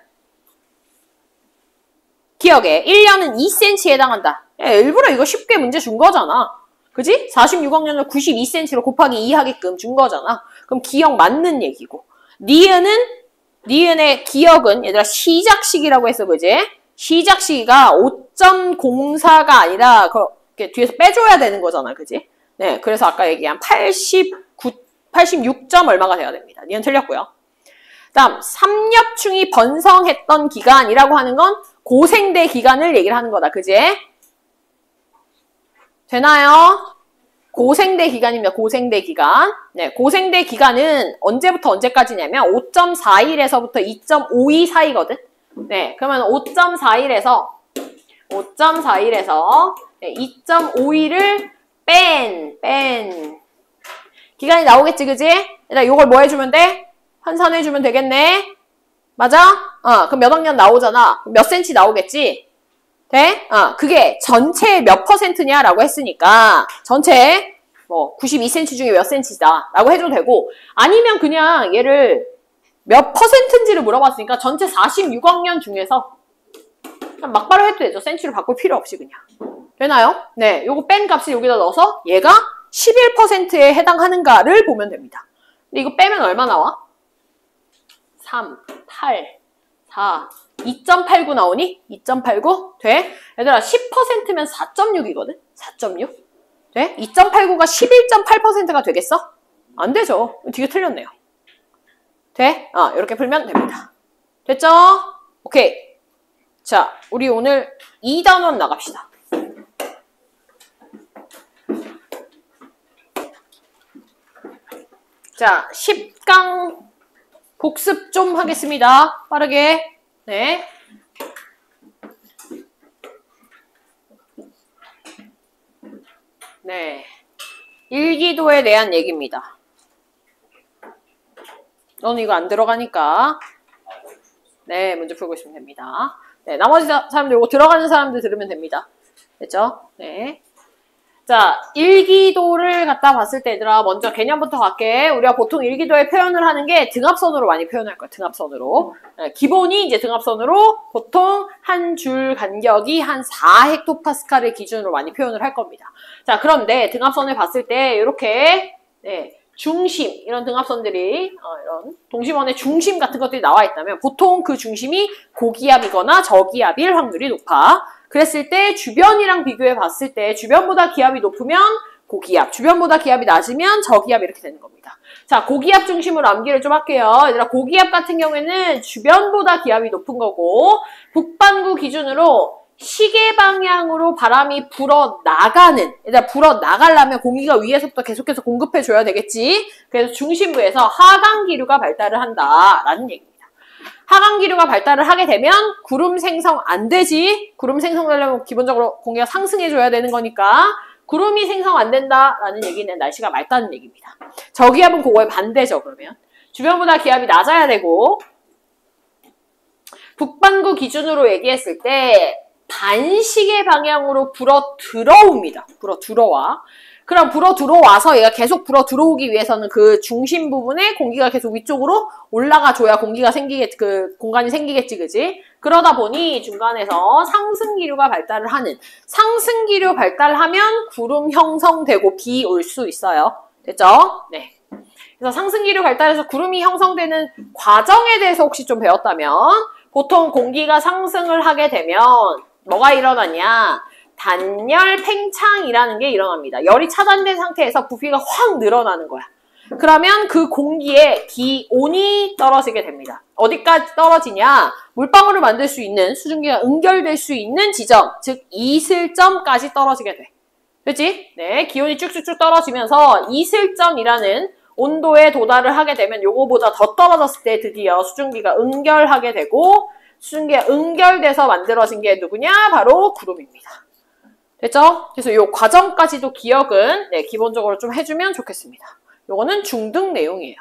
기억에 1년은 2cm에 해당한다. 일부러 이거 쉽게 문제 준 거잖아. 그지? 46억 년을 92cm로 곱하기 2 하게끔 준 거잖아. 그럼 기억 맞는 얘기고. 니은의 기억은 얘들아 시작 시기라고 했어, 그지? 시작 시기가 5.04가 아니라 이렇게 뒤에서 빼줘야 되는 거잖아, 그지? 네, 그래서 아까 얘기한 86점 얼마가 돼야 됩니다. 니은 틀렸고요. 다음 삼엽충이 번성했던 기간이라고 하는 건 고생대 기간을 얘기를 하는 거다, 그지? 되나요? 고생대 기간입니다. 고생대 기간. 네, 고생대 기간은 언제부터 언제까지냐면 5.41에서부터 2.52 사이거든. 네, 그러면 5.41에서 2.52를 뺀 기간이 나오겠지, 그지? 일단 요걸 뭐 해주면 돼? 환산해주면 되겠네. 맞아? 그럼 몇 학년 나오잖아. 몇 cm 나오겠지? 돼? 그게 전체 몇 %냐라고 했으니까 전체 뭐 92cm 중에 몇 cm다 라고 해도 되고 아니면 그냥 얘를 몇 %인지를 물어봤으니까 전체 46억 년 중에서 그냥 막바로 해도 되죠. cm로 바꿀 필요 없이 그냥. 되나요? 네, 요거 뺀 값을 여기다 넣어서 얘가 11%에 해당하는가를 보면 됩니다. 근데 이거 빼면 얼마 나와? 3, 8, 4, 2.89 나오니? 2.89? 돼? 얘들아 10%면 4.6이거든? 4.6? 돼? 2.89가 11.8%가 되겠어? 안 되죠. 되게 틀렸네요. 돼? 이렇게 풀면 됩니다. 됐죠? 오케이. 자, 우리 오늘 2단원 나갑시다. 자, 10강 복습 좀 하겠습니다. 빠르게. 네. 네. 일기도에 대한 얘기입니다. 너는 이거 안 들어가니까 네, 문제 풀고 있으면 됩니다. 네, 나머지 사람들 이거 들어가는 사람들 들으면 됩니다. 됐죠? 네. 자, 일기도를 갖다 봤을 때 얘들아 먼저 개념부터 갈게. 우리가 보통 일기도에 표현을 하는 게 등압선으로 많이 표현할 거야. 등압선으로. 네, 기본이 이제 등압선으로 보통 한 줄 간격이 한 4헥토파스칼을 기준으로 많이 표현을 할 겁니다. 자, 그런데 등압선을 봤을 때 이렇게 네, 중심 이런 등압선들이 이런 동심원의 중심 같은 것들이 나와 있다면 보통 그 중심이 고기압이거나 저기압일 확률이 높아. 그랬을 때 주변이랑 비교해 봤을 때 주변보다 기압이 높으면 고기압, 주변보다 기압이 낮으면 저기압 이렇게 되는 겁니다. 자, 고기압 중심으로 암기를 좀 할게요. 얘들아, 고기압 같은 경우에는 주변보다 기압이 높은 거고 북반구 기준으로 시계 방향으로 바람이 불어나가는, 얘들아, 불어나가려면 공기가 위에서부터 계속해서 공급해줘야 되겠지. 그래서 중심부에서 하강기류가 발달을 한다라는 얘기입니다. 하강기류가 발달을 하게 되면 구름 생성 안 되지. 구름 생성되려면 기본적으로 공기가 상승해줘야 되는 거니까 구름이 생성 안 된다라는 얘기는 날씨가 맑다는 얘기입니다. 저기압은 그거에 반대죠. 그러면 주변보다 기압이 낮아야 되고 북반구 기준으로 얘기했을 때 반시계 방향으로 불어 들어옵니다. 불어 들어와. 그럼 불어 들어와서 얘가 계속 불어 들어오기 위해서는 그 중심 부분에 공기가 계속 위쪽으로 올라가 줘야 공기가 그 공간이 생기겠지, 그지? 그러다 보니 중간에서 상승기류가 발달을 하는, 상승기류 발달하면 구름 형성되고 비 올 수 있어요. 됐죠? 네. 그래서 상승기류 발달해서 구름이 형성되는 과정에 대해서 혹시 좀 배웠다면 보통 공기가 상승을 하게 되면 뭐가 일어나냐? 단열 팽창이라는 게 일어납니다. 열이 차단된 상태에서 부피가 확 늘어나는 거야. 그러면 그 공기의 기온이 떨어지게 됩니다. 어디까지 떨어지냐? 물방울을 만들 수 있는, 수증기가 응결될 수 있는 지점, 즉 이슬점까지 떨어지게 돼. 그렇지? 네, 기온이 쭉쭉쭉 떨어지면서 이슬점이라는 온도에 도달을 하게 되면 요거보다 더 떨어졌을 때 드디어 수증기가 응결하게 되고 수증기가 응결돼서 만들어진 게 누구냐? 바로 구름입니다. 됐죠? 그래서 요 과정까지도 기억은 네, 기본적으로 좀 해주면 좋겠습니다. 요거는 중등 내용이에요.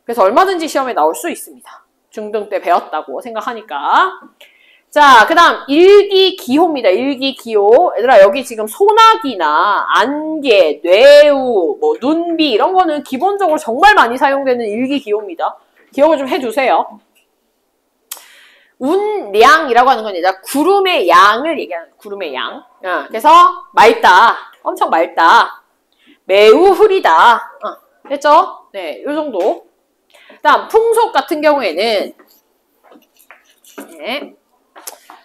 그래서 얼마든지 시험에 나올 수 있습니다. 중등 때 배웠다고 생각하니까. 자, 그 다음 일기기호입니다. 일기기호. 얘들아, 여기 지금 소나기나 안개, 뇌우, 뭐 눈비 이런 거는 기본적으로 정말 많이 사용되는 일기기호입니다. 기억을 좀 해주세요. 운량이라고 하는 건 이제 구름의 양을 얘기하는 거예요. 구름의 양. 그래서 맑다. 엄청 맑다. 매우 흐리다. 됐죠? 네, 요 정도. 다음 풍속 같은 경우에는 네.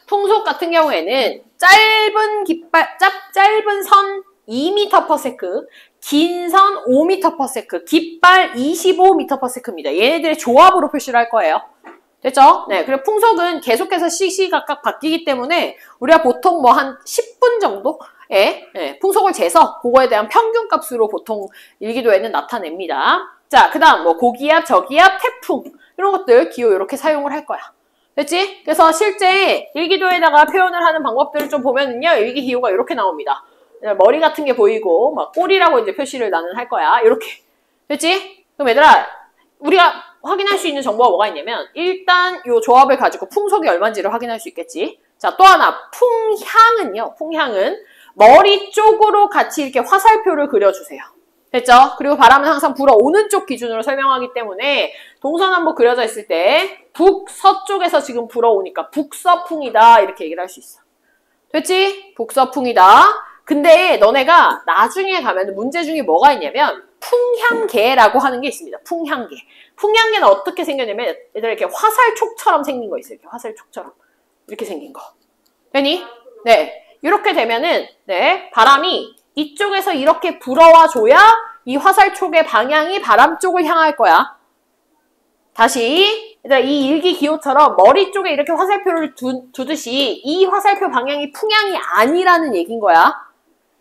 풍속 같은 경우에는 짧은 깃발, 짧은 선 2m/s, 긴 선 5m/s, 깃발 25m/s입니다. 얘네들의 조합으로 표시를 할 거예요. 됐죠? 네. 그리고 풍속은 계속해서 시시각각 바뀌기 때문에 우리가 보통 뭐 한 10분 정도에 네, 풍속을 재서 그거에 대한 평균값으로 보통 일기도에는 나타냅니다. 자, 그 다음 뭐 고기압, 저기압, 태풍 이런 것들 기호 이렇게 사용을 할 거야. 됐지? 그래서 실제 일기도에다가 표현을 하는 방법들을 좀 보면은요, 일기 기호가 이렇게 나옵니다. 머리 같은 게 보이고 막 꼬리라고 이제 표시를 나는 할 거야. 이렇게. 됐지? 그럼 얘들아, 우리가 확인할 수 있는 정보가 뭐가 있냐면 일단 이 조합을 가지고 풍속이 얼마인지를 확인할 수 있겠지. 자, 또 하나 풍향은요. 풍향은 머리 쪽으로 같이 이렇게 화살표를 그려주세요. 됐죠? 그리고 바람은 항상 불어오는 쪽 기준으로 설명하기 때문에 동서남북 그려져 있을 때 북서쪽에서 지금 불어오니까 북서풍이다 이렇게 얘기를 할 수 있어. 됐지? 북서풍이다. 근데 너네가 나중에 가면 문제 중에 뭐가 있냐면 풍향계라고 하는 게 있습니다. 풍향계. 풍향계는 어떻게 생겼냐면 얘들 이렇게 화살촉처럼 생긴 거 있어요. 이렇게 화살촉처럼. 이렇게 생긴 거. 되니? 네. 이렇게 되면은 네, 바람이 이쪽에서 이렇게 불어와 줘야 이 화살촉의 방향이 바람 쪽을 향할 거야. 다시 이 일기기호처럼 머리 쪽에 이렇게 화살표를 두듯이 이 화살표 방향이 풍향이 아니라는 얘기인 거야.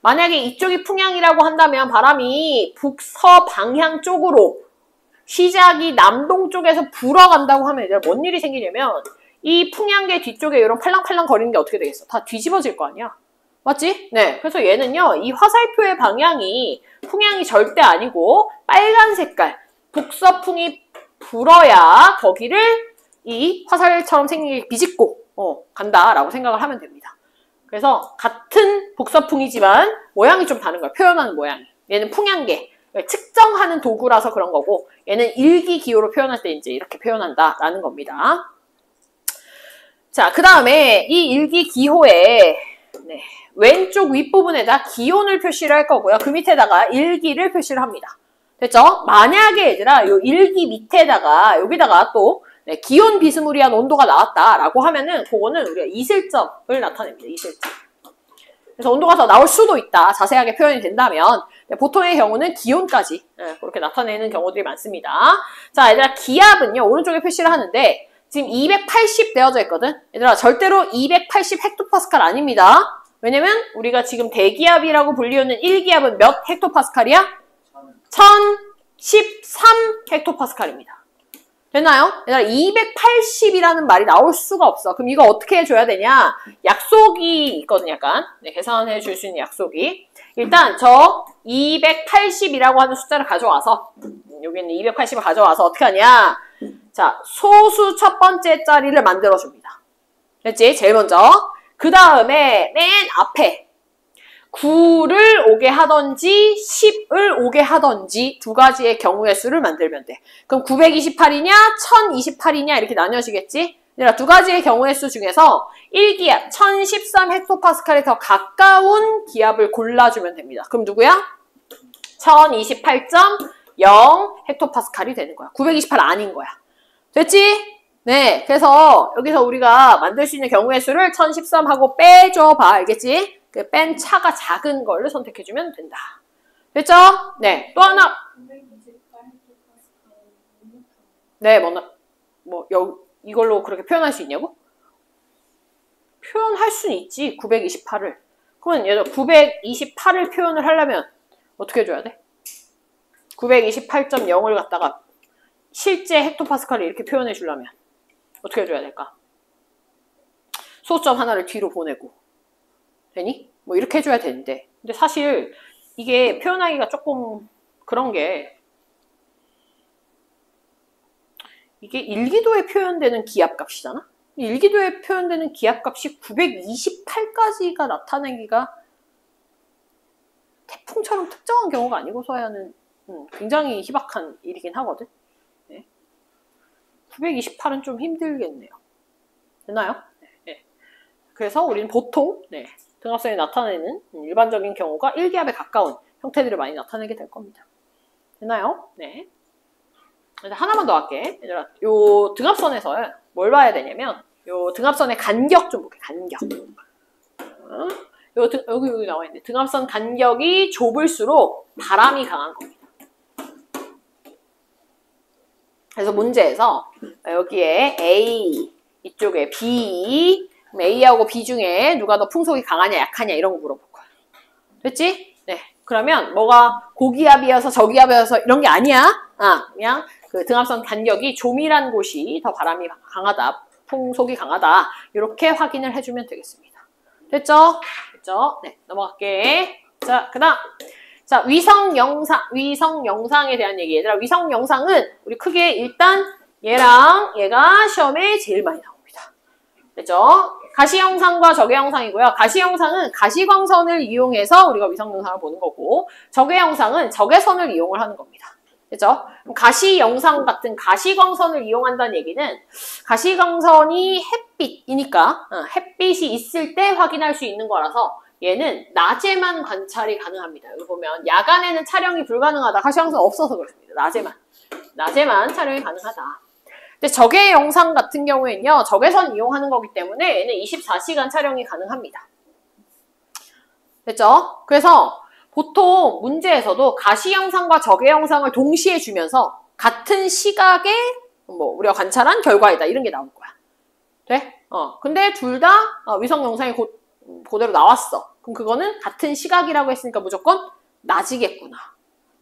만약에 이쪽이 풍향이라고 한다면 바람이 북서 방향 쪽으로 시작이 남동 쪽에서 불어간다고 하면 뭔 일이 생기냐면 이 풍향계 뒤쪽에 이런 팔랑팔랑 거리는 게 어떻게 되겠어? 다 뒤집어질 거 아니야? 맞지? 네. 그래서 얘는요, 이 화살표의 방향이 풍향이 절대 아니고 빨간 색깔, 북서풍이 불어야 거기를 이 화살처럼 생긴 게 비집고 간다라고 생각을 하면 됩니다. 그래서 같은 복사풍이지만 모양이 좀 다른 거야. 표현하는 모양이. 얘는 풍향계, 측정하는 도구라서 그런 거고 얘는 일기기호로 표현할 때 이제 이렇게 표현한다라는 겁니다. 자, 그 다음에 이 일기기호에 왼쪽 윗부분에다 기온을 표시를 할 거고요. 그 밑에다가 일기를 표시를 합니다. 됐죠? 만약에 얘들아 요 일기 밑에다가 여기다가 또 기온 비스무리한 온도가 나왔다라고 하면은 그거는 우리가 이슬점을 나타냅니다. 이슬점. 그래서 온도가 더 나올 수도 있다. 자세하게 표현이 된다면 보통의 경우는 기온까지 그렇게 나타내는 경우들이 많습니다. 자, 얘들아 기압은요. 오른쪽에 표시를 하는데 지금 280 되어져 있거든. 얘들아 절대로 280 헥토파스칼 아닙니다. 왜냐면 우리가 지금 대기압이라고 불리우는 1기압은 몇 헥토파스칼이야? 1013 헥토파스칼입니다. 됐나요? 얘들아 280이라는 말이 나올 수가 없어. 그럼 이거 어떻게 해줘야 되냐? 약속이 있거든요. 약간 계산해 줄 수 있는 약속이. 일단 저 280이라고 하는 숫자를 가져와서 여기는 280을 가져와서 어떻게 하냐? 자, 소수 첫 번째 자리를 만들어줍니다. 됐지? 제일 먼저. 그 다음에 맨 앞에 9를 오게 하던지 10을 오게 하던지 두 가지의 경우의 수를 만들면 돼. 그럼 928이냐 1028이냐 이렇게 나뉘어지겠지? 그러니까 두 가지의 경우의 수 중에서 1기압 1013 헥토파스칼에 더 가까운 기압을 골라주면 됩니다. 그럼 누구야? 1028.0 헥토파스칼이 되는 거야. 928 아닌 거야. 됐지? 네, 그래서 여기서 우리가 만들 수 있는 경우의 수를 1013하고 빼줘봐. 알겠지? 그 뺀 차가 작은 걸 선택해주면 된다. 됐죠? 네, 또 하나. 네, 이걸로 그렇게 표현할 수 있냐고? 표현할 수는 있지, 928을. 그러면 얘들 928을 표현을 하려면 어떻게 해줘야 돼? 928.0을 갖다가 실제 헥토파스칼을 이렇게 표현해 주려면 어떻게 해줘야 될까? 소점 하나를 뒤로 보내고 되니? 뭐 이렇게 해줘야 되는데 근데 사실 이게 표현하기가 조금 그런 게 이게 일기도에 표현되는 기압값이잖아? 일기도에 표현되는 기압값이 928까지가 나타내기가 태풍처럼 특정한 경우가 아니고서야는 굉장히 희박한 일이긴 하거든. 네. 928은 좀 힘들겠네요. 됐나요? 네. 그래서 우리는 보통 등압선이 나타내는 일반적인 경우가 1기압에 가까운 형태들을 많이 나타내게 될 겁니다. 됐나요? 네. 하나만 더 할게. 얘들아, 요 등압선에서 뭘 봐야 되냐면 요 등압선의 간격 좀 볼게. 간격. 여기 나와 있는데 등압선 간격이 좁을수록 바람이 강한 겁니다. 그래서 문제에서 여기에 A, 이쪽에 B, A하고 B 중에 누가 더 풍속이 강하냐 약하냐 이런 거 물어볼 거야. 됐지? 네. 그러면 뭐가 고기압이어서 저기압이어서 이런 게 아니야. 그냥 그 등압선 간격이 조밀한 곳이 더 바람이 강하다, 풍속이 강하다 이렇게 확인을 해주면 되겠습니다. 됐죠? 됐죠? 네, 넘어갈게. 자, 그다음. 자, 위성 영상에 대한 얘기. 얘들아, 위성 영상은 우리 크게 일단 얘랑 얘가 시험에 제일 많이 나옵니다. 됐죠? 가시영상과 적외영상이고요. 가시영상은 가시광선을 이용해서 우리가 위성 영상을 보는 거고 적외영상은 적외선을 이용을 하는 겁니다. 됐죠? 가시영상 같은 가시광선을 이용한다는 얘기는 가시광선이 햇빛이니까 햇빛이 있을 때 확인할 수 있는 거라서 얘는 낮에만 관찰이 가능합니다. 여기 보면 야간에는 촬영이 불가능하다. 가시광선 없어서 그렇습니다. 낮에만 촬영이 가능하다. 근데 적외영상 같은 경우에는요. 적외선 이용하는 거기 때문에 얘는 24시간 촬영이 가능합니다. 됐죠? 그래서 보통 문제에서도 가시영상과 적외영상을 동시에 주면서 같은 시각에 우리가 관찰한 결과이다. 이런 게 나올 거야. 돼? 근데 둘 다 위성 영상이 그대로 나왔어. 그럼 그거는 같은 시각이라고 했으니까 무조건 낮이겠구나.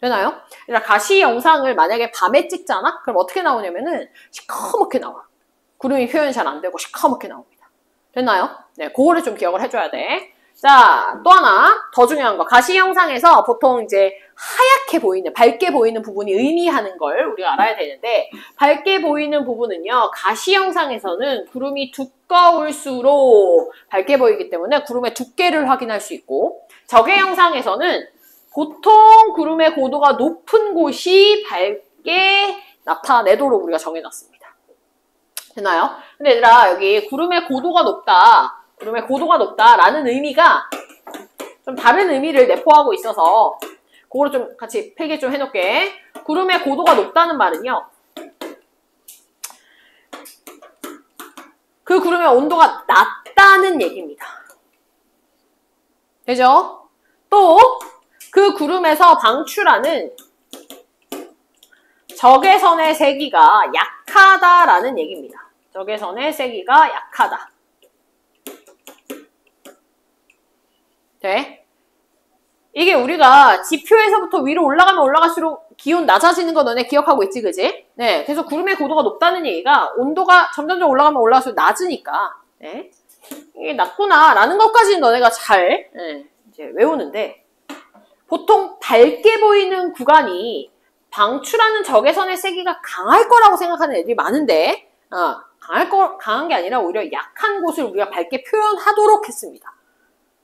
되나요? 그러니까 가시 영상을 만약에 밤에 찍잖아? 그럼 어떻게 나오냐면은 시커멓게 나와. 구름이 표현이 잘 안 되고 시커멓게 나옵니다. 됐나요? 네, 그거를 좀 기억을 해줘야 돼. 자, 또 하나 더 중요한 거. 가시 형상에서 보통 이제 하얗게 보이는, 밝게 보이는 부분이 의미하는 걸 우리가 알아야 되는데, 밝게 보이는 부분은요, 가시 형상에서는 구름이 두꺼울수록 밝게 보이기 때문에 구름의 두께를 확인할 수 있고, 적외 형상에서는 보통 구름의 고도가 높은 곳이 밝게 나타내도록 우리가 정해놨습니다. 되나요? 근데 얘들아, 여기 구름의 고도가 높다라는 의미가 좀 다른 의미를 내포하고 있어서 그거를 좀 같이 필기 좀 해놓을게. 구름의 고도가 높다는 말은요, 그 구름의 온도가 낮다는 얘기입니다. 되죠? 또 그 구름에서 방출하는 적외선의 세기가 약하다라는 얘기입니다. 적외선의 세기가 약하다. 네. 이게 우리가 지표에서부터 위로 올라가면 올라갈수록 기온 낮아지는 거 너네 기억하고 있지, 그지? 네. 그래서 구름의 고도가 높다는 얘기가 온도가 점점점 올라가면 올라갈수록 낮으니까, 네. 이게 낮구나라는 것까지는 너네가 잘, 이제 외우는데, 보통 밝게 보이는 구간이 방출하는 적외선의 세기가 강할 거라고 생각하는 애들이 많은데, 강한 게 아니라 오히려 약한 곳을 우리가 밝게 표현하도록 했습니다.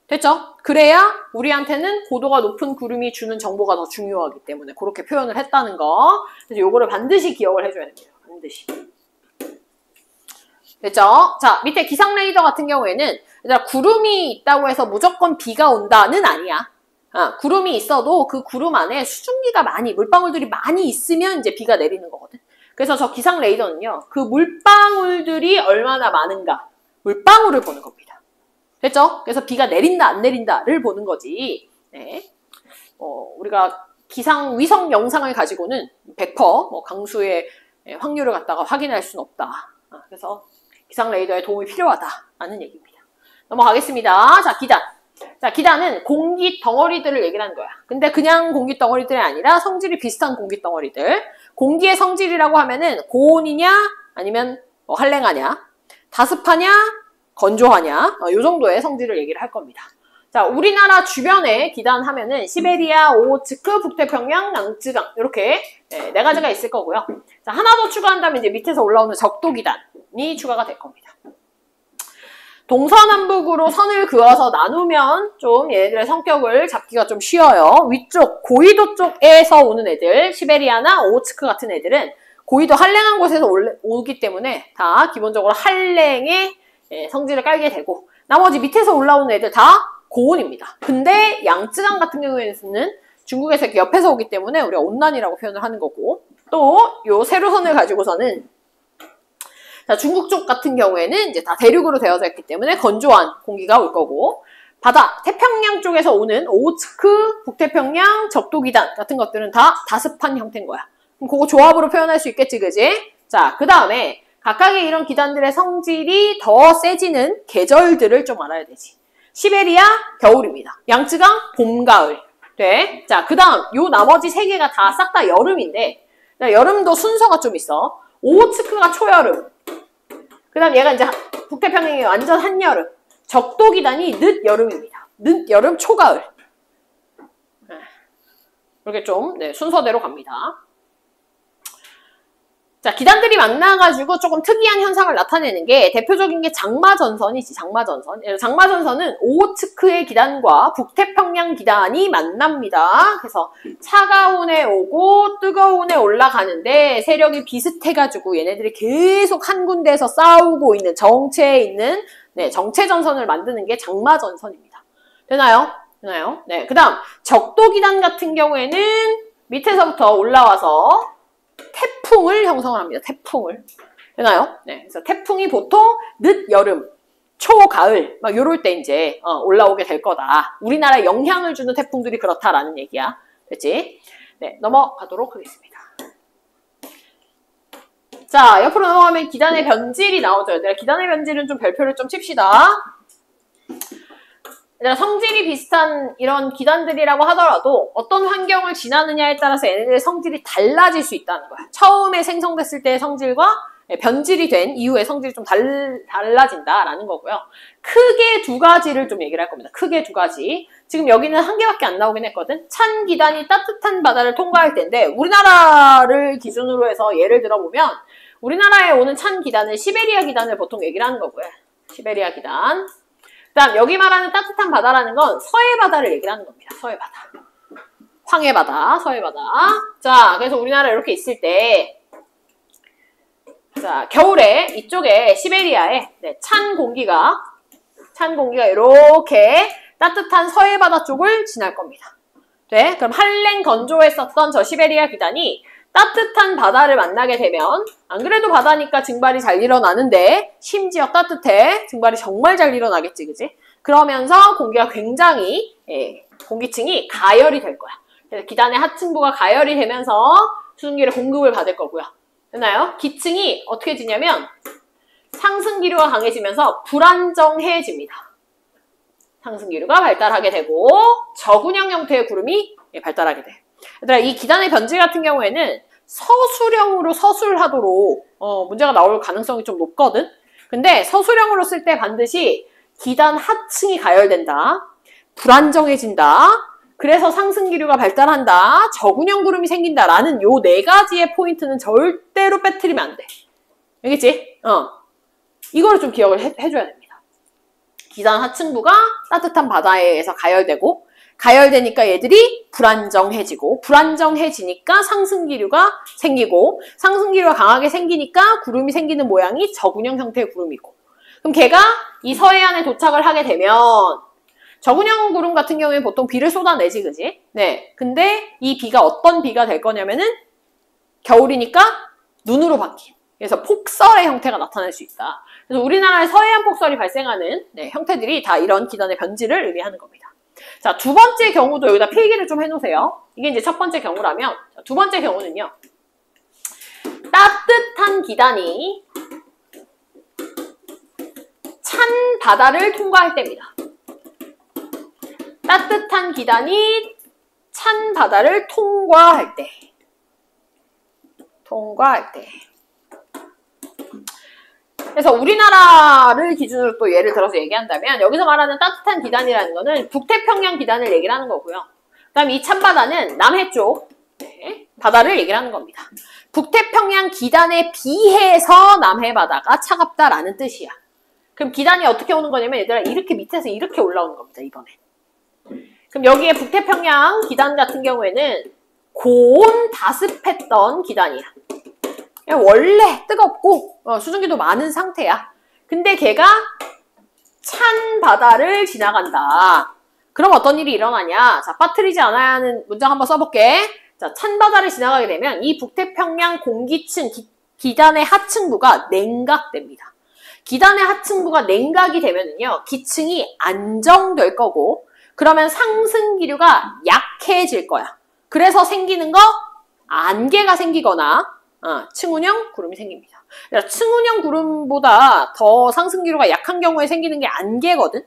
됐죠? 그래야 우리한테는 고도가 높은 구름이 주는 정보가 더 중요하기 때문에 그렇게 표현을 했다는 거. 그래서 요거를 반드시 기억을 해줘야 됩니다. 반드시. 됐죠? 자, 밑에 기상 레이더 같은 경우에는 얘들아, 구름이 있다고 해서 무조건 비가 온다는 아니야. 구름이 있어도 그 구름 안에 수증기가 물방울들이 많이 있으면 이제 비가 내리는 거거든. 그래서 저 기상 레이더는요, 그 물방울들이 얼마나 많은가, 물방울을 보는 겁니다. 됐죠? 그래서 비가 내린다, 안 내린다를 보는 거지. 네. 우리가 기상 위성 영상을 가지고는 100% 강수의 확률을 갖다가 확인할 수는 없다. 그래서 기상 레이더의 도움이 필요하다라는 얘기입니다. 넘어가겠습니다. 자, 기단. 자, 기단은 공기 덩어리들을 얘기를 하는 거야. 근데 그냥 공기 덩어리들이 아니라 성질이 비슷한 공기 덩어리들. 공기의 성질이라고 하면은 고온이냐, 아니면 한랭하냐, 다습하냐, 건조하냐, 요 정도의 성질을 얘기를 할 겁니다. 자, 우리나라 주변에 기단 하면은 시베리아, 오호츠크, 북태평양, 양쯔강 이렇게 네 가지가 있을 거고요. 자, 하나 더 추가한다면 이제 밑에서 올라오는 적도 기단이 추가가 될 겁니다. 동서남북으로 선을 그어서 나누면 좀 얘네들의 성격을 잡기가 좀 쉬워요. 위쪽 고위도 쪽에서 오는 애들, 시베리아나 오호츠크 같은 애들은 고위도 한랭한 곳에서 오기 때문에 다 기본적으로 한랭의 성질을 깔게 되고, 나머지 밑에서 올라오는 애들 다 고온입니다. 근데 양쯔강 같은 경우에는 중국에서 이렇게 옆에서 오기 때문에 우리가 온난이라고 표현을 하는 거고, 또 요 세로선을 가지고서는 자, 중국 쪽 같은 경우에는 이제 다 대륙으로 되어져 있기 때문에 건조한 공기가 올 거고, 바다, 태평양 쪽에서 오는 오호츠크, 북태평양, 적도기단 같은 것들은 다 다습한 형태인 거야. 그럼 그거 조합으로 표현할 수 있겠지, 그지? 자, 그 다음에 각각의 이런 기단들의 성질이 더 세지는 계절들을 좀 알아야 되지. 시베리아, 겨울입니다. 양쯔강, 봄, 가을. 돼. 자, 그 다음 요 나머지 세 개가 다 싹 다 여름인데, 여름도 순서가 좀 있어. 오호츠크가 초여름. 그 다음 얘가 이제 북태평양이 완전 한여름. 적도기단이 늦여름입니다. 늦여름, 초가을. 이렇게 좀 순서대로 갑니다. 자, 기단들이 만나가지고 조금 특이한 현상을 나타내는 게 대표적인 게 장마전선이지, 장마전선. 장마전선은 오호츠크의 기단과 북태평양 기단이 만납니다. 그래서 차가운 애 오고 뜨거운 애 올라가는데 세력이 비슷해가지고 얘네들이 계속 한 군데에서 싸우고 있는, 정체에 있는 정체전선을 만드는 게 장마전선입니다. 되나요? 되나요? 네. 그 다음 적도기단 같은 경우에는 밑에서부터 올라와서 태풍을 형성을 합니다. 태풍을. 되나요? 네. 그래서 태풍이 보통 늦여름, 초가을, 막 요럴 때 이제 올라오게 될 거다. 우리나라에 영향을 주는 태풍들이 그렇다라는 얘기야. 됐지? 네. 넘어가도록 하겠습니다. 자, 옆으로 넘어가면 기단의 변질이 나오죠. 얘들아, 기단의 변질은 좀 별표를 좀 칩시다. 성질이 비슷한 이런 기단들이라고 하더라도 어떤 환경을 지나느냐에 따라서 얘네들의 성질이 달라질 수 있다는 거야. 처음에 생성됐을 때의 성질과 변질이 된 이후에 성질이 좀 달라진다라는 거고요. 크게 두 가지를 좀 얘기를 할 겁니다. 크게 두 가지. 지금 여기는 한 개밖에 안 나오긴 했거든. 찬 기단이 따뜻한 바다를 통과할 때인데 우리나라를 기준으로 해서 예를 들어보면 우리나라에 오는 찬 기단은 시베리아 기단을 보통 얘기를 하는 거고요. 시베리아 기단. 그 다음 여기 말하는 따뜻한 바다라는 건 서해 바다를 얘기를 하는 겁니다. 서해 바다. 황해 바다, 서해 바다. 자, 그래서 우리나라 이렇게 있을 때 자, 겨울에 이쪽에 시베리아에 찬 공기가 이렇게 따뜻한 서해 바다 쪽을 지날 겁니다. 네, 그럼 한랭 건조했었던 저 시베리아 기단이 따뜻한 바다를 만나게 되면 안 그래도 바다니까 증발이 잘 일어나는데 심지어 따뜻해. 증발이 정말 잘 일어나겠지, 그지? 그러면서 공기가 굉장히 공기층이 가열이 될 거야. 그래서 기단의 하층부가 가열이 되면서 수증기를 공급을 받을 거고요. 됐나요? 기층이 어떻게 지냐면 상승기류가 강해지면서 불안정해집니다. 상승기류가 발달하게 되고 저군형 형태의 구름이 발달하게 돼. 얘들아, 이 기단의 변질 같은 경우에는 서술형으로 서술하도록 문제가 나올 가능성이 좀 높거든. 근데 서술형으로 쓸 때 반드시 기단 하층이 가열된다. 불안정해진다. 그래서 상승기류가 발달한다. 저군형 구름이 생긴다라는 요 네 가지의 포인트는 절대로 빼뜨리면 안 돼. 알겠지? 이거를 좀 기억을 해줘야 됩니다. 기단 하층부가 따뜻한 바다에서 가열되고 가열되니까 얘들이 불안정해지고 불안정해지니까 상승기류가 생기고 상승기류가 강하게 생기니까 구름이 생기는 모양이 저군형 형태의 구름이고 그럼 걔가 이 서해안에 도착을 하게 되면 저군형 구름 같은 경우에 보통 비를 쏟아내지, 그지? 네. 근데 이 비가 어떤 비가 될 거냐면은 겨울이니까 눈으로 바뀐. 그래서 폭설의 형태가 나타날 수 있다. 그래서 우리나라의 서해안 폭설이 발생하는 형태들이 다 이런 기단의 변질을 의미하는 겁니다. 자, 두 번째 경우도 여기다 필기를 좀 해놓으세요. 이게 이제 첫 번째 경우라면 두 번째 경우는요. 따뜻한 기단이 찬 바다를 통과할 때입니다. 따뜻한 기단이 찬 바다를 통과할 때. 그래서 우리나라를 기준으로 또 예를 들어서 얘기한다면 여기서 말하는 따뜻한 기단이라는 거는 북태평양 기단을 얘기를 하는 거고요. 그 다음 이 찬바다는 남해 쪽 바다를 얘기를 하는 겁니다. 북태평양 기단에 비해서 남해 바다가 차갑다라는 뜻이야. 그럼 기단이 어떻게 오는 거냐면 얘들아 이렇게 밑에서 이렇게 올라오는 겁니다. 이번에. 그럼 여기에 북태평양 기단 같은 경우에는 고온 다습했던 기단이야. 원래 뜨겁고 수증기도 많은 상태야. 근데 걔가 찬 바다를 지나간다. 그럼 어떤 일이 일어나냐? 자, 빠뜨리지 않아야 하는 문장 한번 써볼게. 자, 찬 바다를 지나가게 되면 이 북태평양 공기층 기단의 하층부가 냉각됩니다. 기단의 하층부가 냉각이 되면은요, 기층이 안정될 거고, 그러면 상승기류가 약해질 거야. 그래서 생기는 거 안개가 생기거나 층운형 구름이 생깁니다. 층운형 구름보다 더 상승기류가 약한 경우에 생기는 게 안개거든.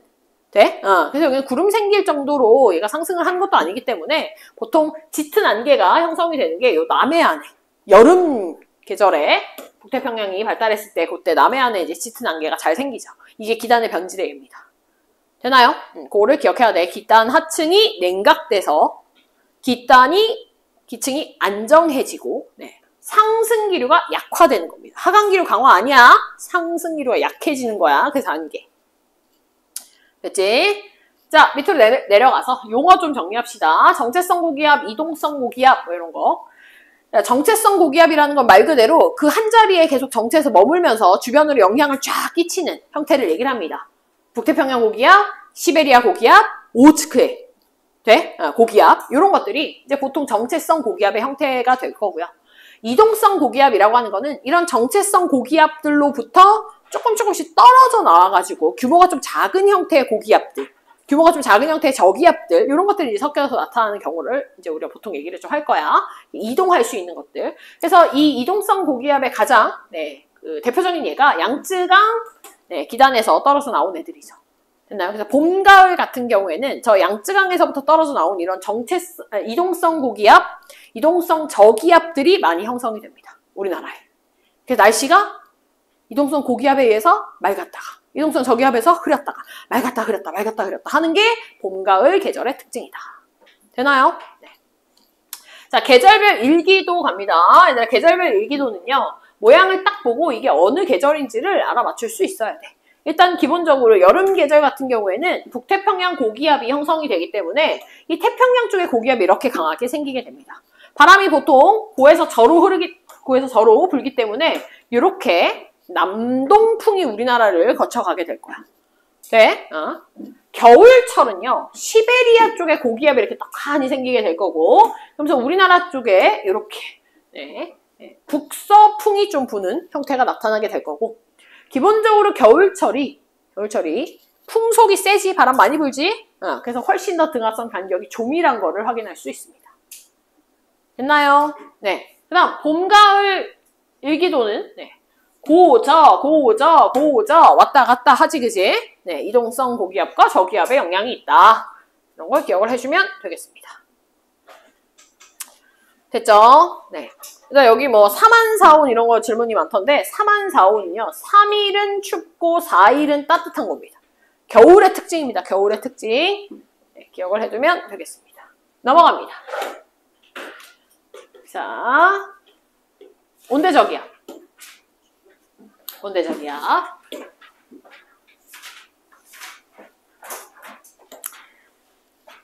돼? 그래서 여기는 구름 생길 정도로 얘가 상승을 한 것도 아니기 때문에 보통 짙은 안개가 형성이 되는 게 요 남해안에 여름 계절에 북태평양이 발달했을 때 그때 남해안에 이제 짙은 안개가 잘 생기죠. 이게 기단의 변질의 예입니다. 되나요? 그거를 기억해야 돼. 기단 하층이 냉각돼서 기층이 안정해지고 상승기류가 약화되는 겁니다. 하강기류 강화 아니야. 상승기류가 약해지는 거야. 그래서 안개. 됐지? 자, 밑으로 내려가서 용어 좀 정리합시다. 정체성 고기압, 이동성 고기압 뭐 이런 거. 정체성 고기압이라는 건 말 그대로 그 한 자리에 계속 정체해서 머물면서 주변으로 영향을 쫙 끼치는 형태를 얘기를 합니다. 북태평양 고기압, 시베리아 고기압, 오츠크해 고기압 이런 것들이 이제 보통 정체성 고기압의 형태가 될 거고요. 이동성 고기압이라고 하는 거는 이런 정체성 고기압들로부터 조금씩 떨어져 나와가지고 규모가 좀 작은 형태의 고기압들, 규모가 좀 작은 형태의 저기압들 이런 것들이 섞여서 나타나는 경우를 이제 우리가 보통 얘기를 좀 할 거야. 이동할 수 있는 것들. 그래서 이 이동성 고기압의 가장 그 대표적인 예가 양쯔강 기단에서 떨어져 나온 애들이죠. 됐나요? 그래서 봄, 가을 같은 경우에는 저 양쯔강에서부터 떨어져 나온 이런 이동성 고기압, 이동성 저기압들이 많이 형성이 됩니다. 우리나라에. 그래서 날씨가 이동성 고기압에 의해서 맑았다가 이동성 저기압에서 흐렸다가 맑았다 흐렸다 맑았다 흐렸다 하는 게 봄, 가을 계절의 특징이다. 되나요? 네. 자, 계절별 일기도 갑니다. 얘들아, 계절별 일기도는요. 모양을 딱 보고 이게 어느 계절인지를 알아맞힐 수 있어야 돼. 일단 기본적으로 여름 계절 같은 경우에는 북태평양 고기압이 형성이 되기 때문에 이 태평양 쪽에 고기압이 이렇게 강하게 생기게 됩니다. 바람이 보통 고에서 저로 불기 때문에 이렇게 남동풍이 우리나라를 거쳐가게 될 거야. 네? 겨울철은요, 시베리아 쪽에 고기압이 이렇게 떡하니 생기게 될 거고, 그러면서 우리나라 쪽에 이렇게, 북서풍이 좀 부는 형태가 나타나게 될 거고, 기본적으로 겨울철이 풍속이 세지, 바람 많이 불지, 그래서 훨씬 더 등하성 간격이 조밀한 거를 확인할 수 있습니다. 됐나요? 네. 그 다음, 봄, 가을 일기도는, 고저, 왔다 갔다 하지, 그지? 네, 이동성 고기압과 저기압에 영향이 있다. 이런 걸 기억을 해주면 되겠습니다. 됐죠? 네. 그러니까 여기 뭐 4만 4온 이런 거 질문이 많던데 4만 4온은요. 3일은 춥고 4일은 따뜻한 겁니다. 겨울의 특징입니다. 겨울의 특징. 네, 기억을 해두면 되겠습니다. 넘어갑니다. 자, 온대저기압. 온대저기압.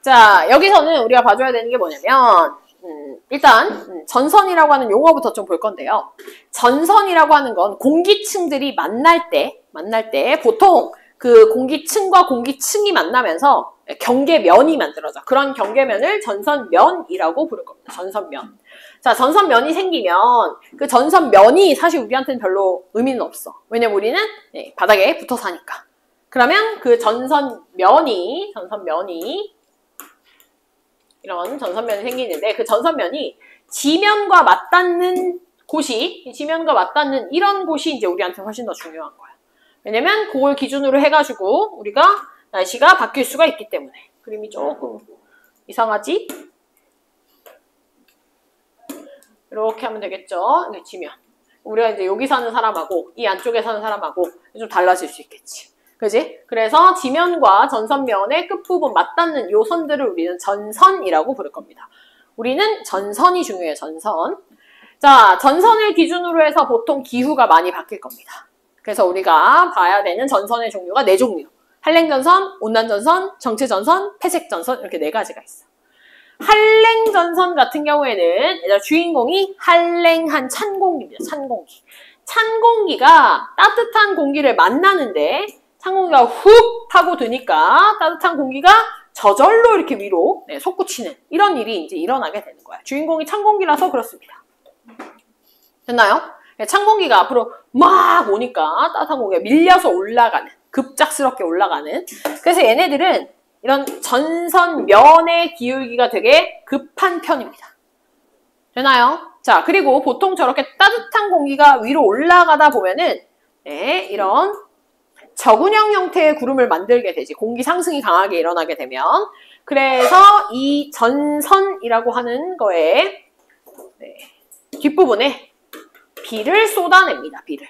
자, 여기서는 우리가 봐줘야 되는 게 뭐냐면 일단 전선이라고 하는 용어부터 좀 볼 건데요. 전선이라고 하는 건 공기층들이 만날 때 보통 그 공기층과 공기층이 만나면서 경계면이 만들어져. 그런 경계면을 전선면이라고 부를 겁니다. 전선면. 자, 전선면이 생기면 그 전선면이 사실 우리한테는 별로 의미는 없어. 왜냐면 우리는 바닥에 붙어 사니까. 그러면 그 전선면이 이런 전선면이 생기는데 그 전선면이 지면과 맞닿는 이런 곳이 이제 우리한테 훨씬 더 중요한 거야. 왜냐면 그걸 기준으로 해가지고 우리가 날씨가 바뀔 수가 있기 때문에. 그림이 조금 이상하지? 이렇게 하면 되겠죠? 네, 지면. 우리가 이제 여기 사는 사람하고 이 안쪽에 사는 사람하고 좀 달라질 수 있겠지. 그지? 그래서 지면과 전선면의 끝부분 맞닿는 요 선들을 우리는 전선이라고 부를 겁니다. 우리는 전선이 중요해요. 전선. 자, 전선을 기준으로 해서 보통 기후가 많이 바뀔 겁니다. 그래서 우리가 봐야 되는 전선의 종류가 4종류. 한랭전선, 온난전선, 정체전선, 폐색전선 이렇게 4가지가 있어. 한랭전선 같은 경우에는 주인공이 한랭한 찬 공기입니다. 찬 공기. 찬 공기가 따뜻한 공기를 만나는데 찬 공기가 훅 파고 드니까 따뜻한 공기가 저절로 이렇게 위로 솟구치는 이런 일이 이제 일어나게 되는 거야. 주인공이 찬 공기라서 그렇습니다. 됐나요? 찬 공기가 앞으로 막 오니까 따뜻한 공기가 밀려서 올라가는, 급작스럽게 올라가는. 그래서 얘네들은 이런 전선면의 기울기가 되게 급한 편입니다. 되나요? 자, 그리고 보통 저렇게 따뜻한 공기가 위로 올라가다 보면은 이런 저군형 형태의 구름을 만들게 되지. 공기 상승이 강하게 일어나게 되면. 그래서 이 전선이라고 하는 거에 뒷부분에 비를 쏟아냅니다. 비를.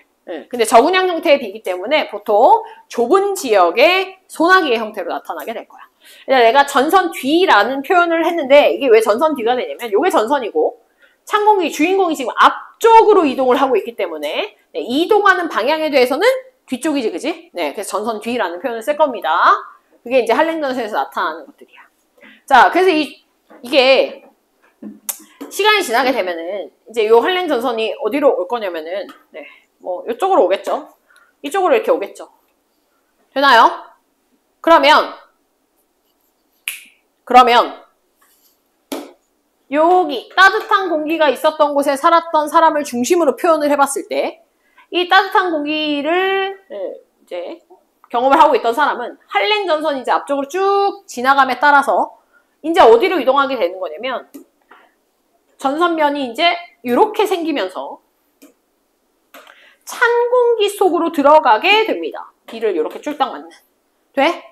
근데 저군형 형태의 비이기 때문에 보통 좁은 지역의 소나기의 형태로 나타나게 될 거야. 내가 전선 뒤라는 표현을 했는데 이게 왜 전선 뒤가 되냐면 이게 전선이고 찬 공기 주인공이 지금 앞쪽으로 이동을 하고 있기 때문에 이동하는 방향에 대해서는 뒤쪽이지, 그지? 네, 그래서 전선 뒤라는 표현을 쓸 겁니다. 그게 이제 한랭전선에서 나타나는 것들이야. 자, 그래서 이게 시간이 지나게 되면은 이제 요 한랭전선이 어디로 올 거냐면은 뭐 이쪽으로 오겠죠. 이쪽으로 이렇게 오겠죠. 되나요? 그러면 여기 따뜻한 공기가 있었던 곳에 살았던 사람을 중심으로 표현을 해봤을 때 이 따뜻한 공기를 이제 경험을 하고 있던 사람은 한랭전선이 이제 앞쪽으로 쭉 지나감에 따라서 이제 어디로 이동하게 되는 거냐면 전선면이 이제 이렇게 생기면서 찬 공기 속으로 들어가게 됩니다. 비를 이렇게 쫄딱 맞는. 돼?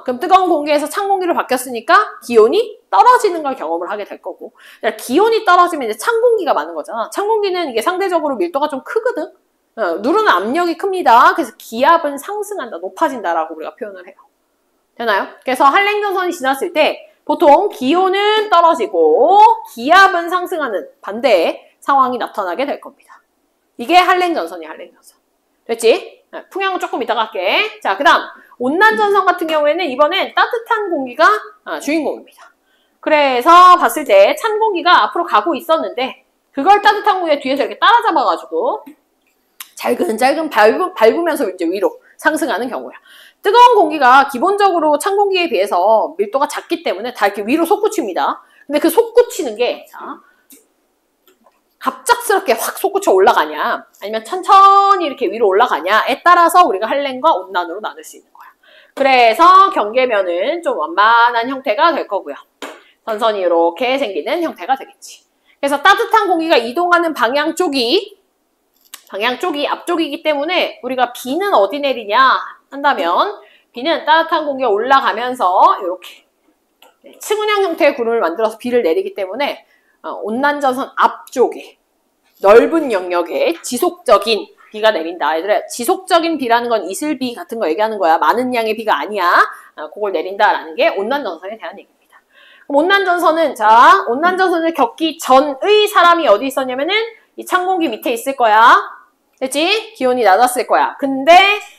그럼 뜨거운 공기에서 찬 공기로 바뀌었으니까 기온이 떨어지는 걸 경험을 하게 될 거고. 기온이 떨어지면 이제 찬 공기가 많은 거잖아. 찬 공기는 이게 상대적으로 밀도가 좀 크거든? 누르는 압력이 큽니다. 그래서 기압은 상승한다, 높아진다라고 우리가 표현을 해요. 되나요? 그래서 한랭전선이 지났을 때 보통 기온은 떨어지고 기압은 상승하는 반대의 상황이 나타나게 될 겁니다. 이게 한랭전선이야, 한랭전선. 됐지? 풍향은 조금 이따가 할게. 자, 그 다음 온난전선 같은 경우에는 이번엔 따뜻한 공기가 주인공입니다. 그래서 봤을 때 찬 공기가 앞으로 가고 있었는데 그걸 따뜻한 공기가 뒤에서 이렇게 따라잡아가지고 잘근잘근 밟으면서 이제 위로 상승하는 경우야. 뜨거운 공기가 기본적으로 찬 공기에 비해서 밀도가 작기 때문에 다 이렇게 위로 솟구칩니다. 근데 그 솟구치는 게 자, 갑작스럽게 확 솟구쳐 올라가냐 아니면 천천히 이렇게 위로 올라가냐에 따라서 우리가 한랭과 온난으로 나눌 수 있는 거야. 그래서 경계면은 좀 완만한 형태가 될 거고요. 전선이 이렇게 생기는 형태가 되겠지. 그래서 따뜻한 공기가 이동하는 방향 쪽이 앞쪽이기 때문에 우리가 비는 어디 내리냐 한다면 비는 따뜻한 공기가 올라가면서 이렇게 층은형 형태의 구름을 만들어서 비를 내리기 때문에 온난전선 앞쪽에 넓은 영역에 지속적인 비가 내린다. 얘들아, 지속적인 비라는 건 이슬비 같은 거 얘기하는 거야. 많은 양의 비가 아니야. 그걸 내린다라는 게 온난전선에 대한 얘기입니다. 그럼 온난전선은 자, 온난전선을 겪기 전의 사람이 어디 있었냐면은 이 찬 공기 밑에 있을 거야. 됐지? 기온이 낮았을 거야. 근데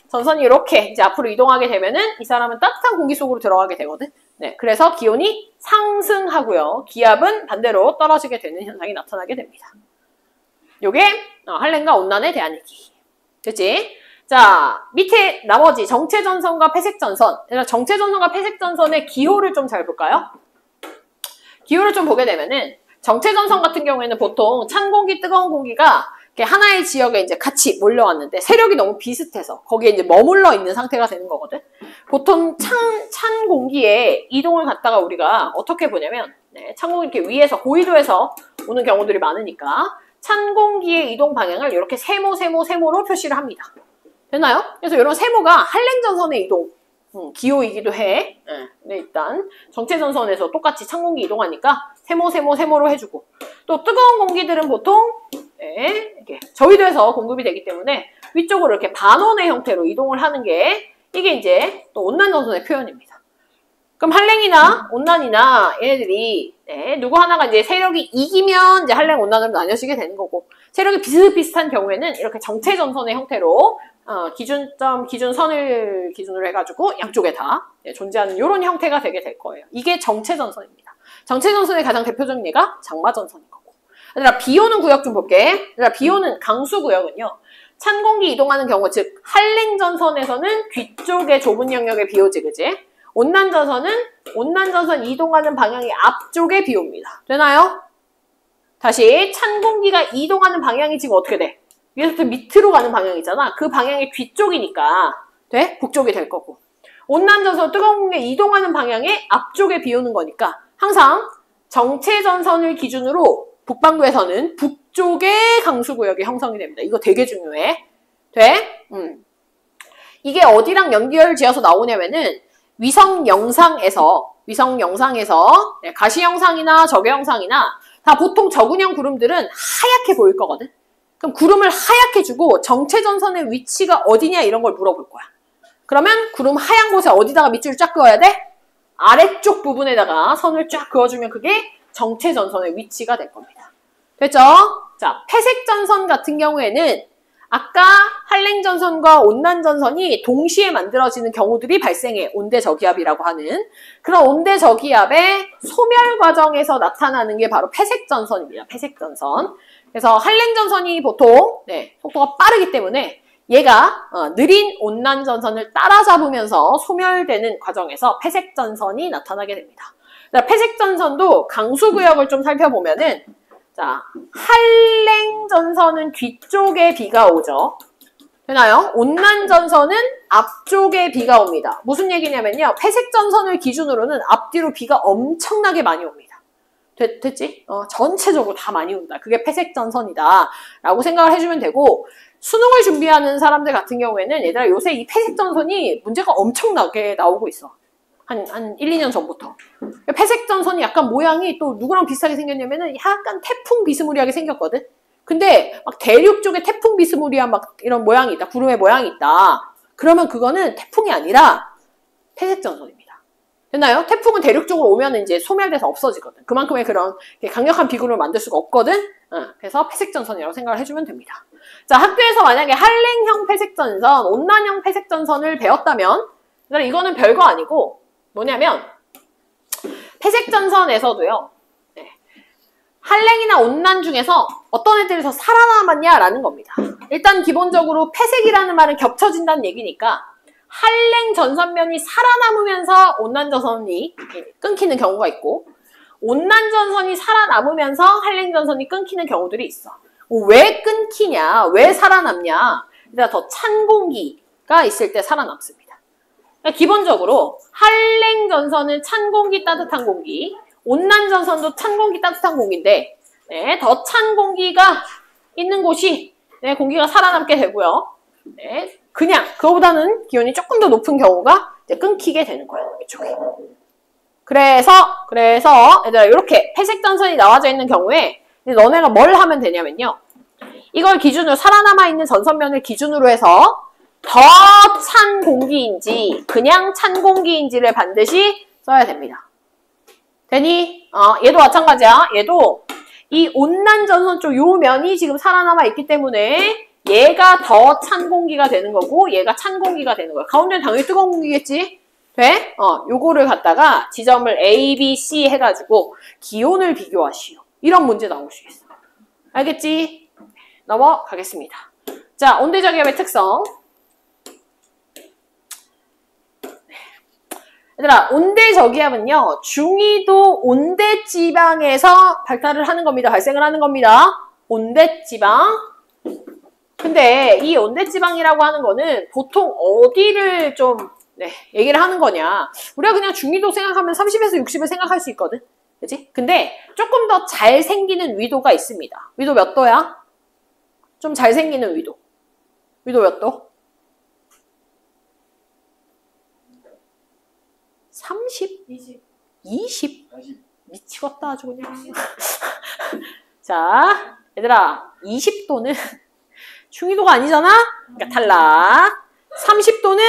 전선이 이렇게 이제 앞으로 이동하게 되면은 이 사람은 따뜻한 공기 속으로 들어가게 되거든. 네, 그래서 기온이 상승하고요. 기압은 반대로 떨어지게 되는 현상이 나타나게 됩니다. 요게 한랭과 온난에 대한 얘기. 됐지? 자, 밑에 나머지 정체전선과 폐색전선. 정체전선과 폐색전선의 기호를 좀 잘 볼까요? 기호를 좀 보게 되면은 정체전선 같은 경우에는 보통 찬 공기, 뜨거운 공기가 하나의 지역에 이제 같이 몰려왔는데 세력이 너무 비슷해서 거기에 이제 머물러 있는 상태가 되는 거거든. 보통 찬 공기에 이동을 갖다가 우리가 어떻게 보냐면 찬 공기 이렇게 위에서 고緯도에서 오는 경우들이 많으니까 찬 공기의 이동 방향을 이렇게 세모로 표시를 합니다. 됐나요? 그래서 이런 세모가 한랭전선의 이동 기호이기도 해. 근데 일단 정체전선에서 똑같이 찬 공기 이동하니까 세모로 해주고 또 뜨거운 공기들은 보통 이렇게 저위도에서 공급이 되기 때문에 위쪽으로 이렇게 반원의 형태로 이동을 하는 게 이게 이제 또 온난전선의 표현입니다. 그럼 한랭이나 온난이나 얘네들이 누구 하나가 이제 세력이 이기면 이제 한랭, 온난으로 나뉘어지게 되는 거고 세력이 비슷비슷한 경우에는 이렇게 정체전선의 형태로 기준선을 기준으로 해가지고 양쪽에 다 존재하는 이런 형태가 되게 될 거예요. 이게 정체전선입니다. 정체전선의 가장 대표적인 예가 장마전선인 거고. 얘들아, 비 오는 구역 좀 볼게. 얘들아, 비 오는 강수구역은요. 찬 공기 이동하는 경우, 즉 한랭전선에서는 뒤쪽에 좁은 영역에 비 오지, 그지? 온난전선 이동하는 방향이 앞쪽에 비 옵니다. 되나요? 다시 찬 공기가 이동하는 방향이 지금 어떻게 돼? 위에서부터 밑으로 가는 방향이잖아. 그 방향이 뒤쪽이니까 돼? 북쪽이 될 거고. 온난전선 뜨거운 공기가 이동하는 방향에 앞쪽에 비 오는 거니까 항상 정체전선을 기준으로 북반구에서는 북쪽의 강수구역이 형성이 됩니다. 이거 되게 중요해. 돼? 이게 어디랑 연결지어서 나오냐면은 위성 영상에서 가시 영상이나 적외 영상이나 다 보통 적은형 구름들은 하얗게 보일 거거든. 그럼 구름을 하얗게 주고 정체전선의 위치가 어디냐 이런 걸 물어볼 거야. 그러면 구름 하얀 곳에 어디다가 밑줄을 쫙 그어야 돼? 아래쪽 부분에다가 선을 쫙 그어주면 그게 정체전선의 위치가 될 겁니다. 됐죠? 자, 폐색전선 같은 경우에는 아까 한랭전선과 온난전선이 동시에 만들어지는 경우들이 발생해. 온대저기압이라고 하는. 그런 온대저기압의 소멸 과정에서 나타나는 게 바로 폐색전선입니다. 폐색전선. 그래서 한랭전선이 보통 속도가 빠르기 때문에 얘가 느린 온난전선을 따라잡으면서 소멸되는 과정에서 폐색전선이 나타나게 됩니다. 폐색전선도 강수구역을 좀 살펴보면은 자, 한랭전선은 뒤쪽에 비가 오죠. 되나요? 온난전선은 앞쪽에 비가 옵니다. 무슨 얘기냐면요. 폐색전선을 기준으로는 앞뒤로 비가 엄청나게 많이 옵니다. 됐지? 전체적으로 다 많이 온다. 그게 폐색전선이다. 라고 생각을 해주면 되고 수능을 준비하는 사람들 같은 경우에는 얘들아 요새 이 폐색전선이 문제가 엄청나게 나오고 있어. 한 1, 2년 전부터. 폐색전선이 약간 모양이 또 누구랑 비슷하게 생겼냐면은 약간 태풍 비스무리하게 생겼거든? 근데 막 대륙 쪽에 태풍 비스무리한 막 이런 모양이 있다. 구름의 모양이 있다. 그러면 그거는 태풍이 아니라 폐색전선입니다. 됐나요? 태풍은 대륙 쪽으로 오면 이제 소멸돼서 없어지거든. 그만큼의 그런 강력한 비구름을 만들 수가 없거든. 그래서 폐색전선이라고 생각을 해주면 됩니다. 자, 학교에서 만약에 한랭형 폐색전선, 온난형 폐색전선을 배웠다면 이거는 별거 아니고 뭐냐면 폐색전선에서도요. 한랭이나 온난 중에서 어떤 애들이 더 살아남았냐라는 겁니다. 일단 기본적으로 폐색이라는 말은 겹쳐진다는 얘기니까 한랭 전선면이 살아남으면서 온난 전선이 끊기는 경우가 있고 온난 전선이 살아남으면서 한랭 전선이 끊기는 경우들이 있어. 왜 끊기냐? 왜 살아남냐? 일단 더 찬 공기가 있을 때 살아남습니다. 그러니까 기본적으로 한랭 전선은 찬 공기, 따뜻한 공기, 온난 전선도 찬 공기, 따뜻한 공기인데 더 찬 공기가 있는 곳이 공기가 살아남게 되고요. 그냥 그거보다는 기온이 조금 더 높은 경우가 이제 끊기게 되는 거예요. 이쪽에. 그래서 얘들아 이렇게 회색 전선이 나와져 있는 경우에 너네가 뭘 하면 되냐면요. 이걸 기준으로 살아남아 있는 전선면을 기준으로 해서 더 찬 공기인지 그냥 찬 공기인지를 반드시 써야 됩니다. 되니? 얘도 마찬가지야. 얘도 이 온난 전선 쪽 요 면이 지금 살아남아 있기 때문에 얘가 더 찬 공기가 되는 거고 얘가 찬 공기가 되는 거야. 가운데는 당연히 뜨거운 공기겠지? 돼? 요거를 갖다가 지점을 A, B, C 해가지고 기온을 비교하시오. 이런 문제 나올 수 있어. 알겠지? 넘어가겠습니다. 자, 온대저기압의 특성. 얘들아, 온대저기압은요, 중위도 온대지방에서 발달을 하는 겁니다. 발생을 하는 겁니다. 온대지방. 근데 이 온대지방이라고 하는 거는 보통 어디를 좀 얘기를 하는 거냐. 우리가 그냥 중위도 생각하면 30에서 60을 생각할 수 있거든. 그치? 근데 조금 더 잘 생기는 위도가 있습니다. 위도 몇 도야? 좀 잘 생기는 위도. 위도 몇 도? 30? 20? 미치겠다 아주 그냥. 자, 얘들아 20도는 중위도가 아니잖아? 그러니까 탈락. 30도는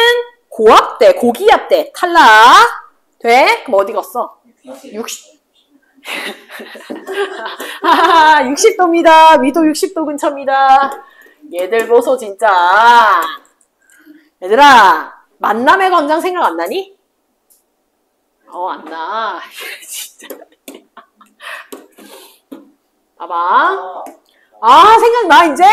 고압대, 고기압대 탈락. 돼? 그럼 어디 갔어? 60. 60도입니다. 위도 60도 근처입니다. 얘들 보소 진짜. 얘들아 만남의 광장 생각 안 나니? 안 나. 진짜. 봐봐. 생각나 이제?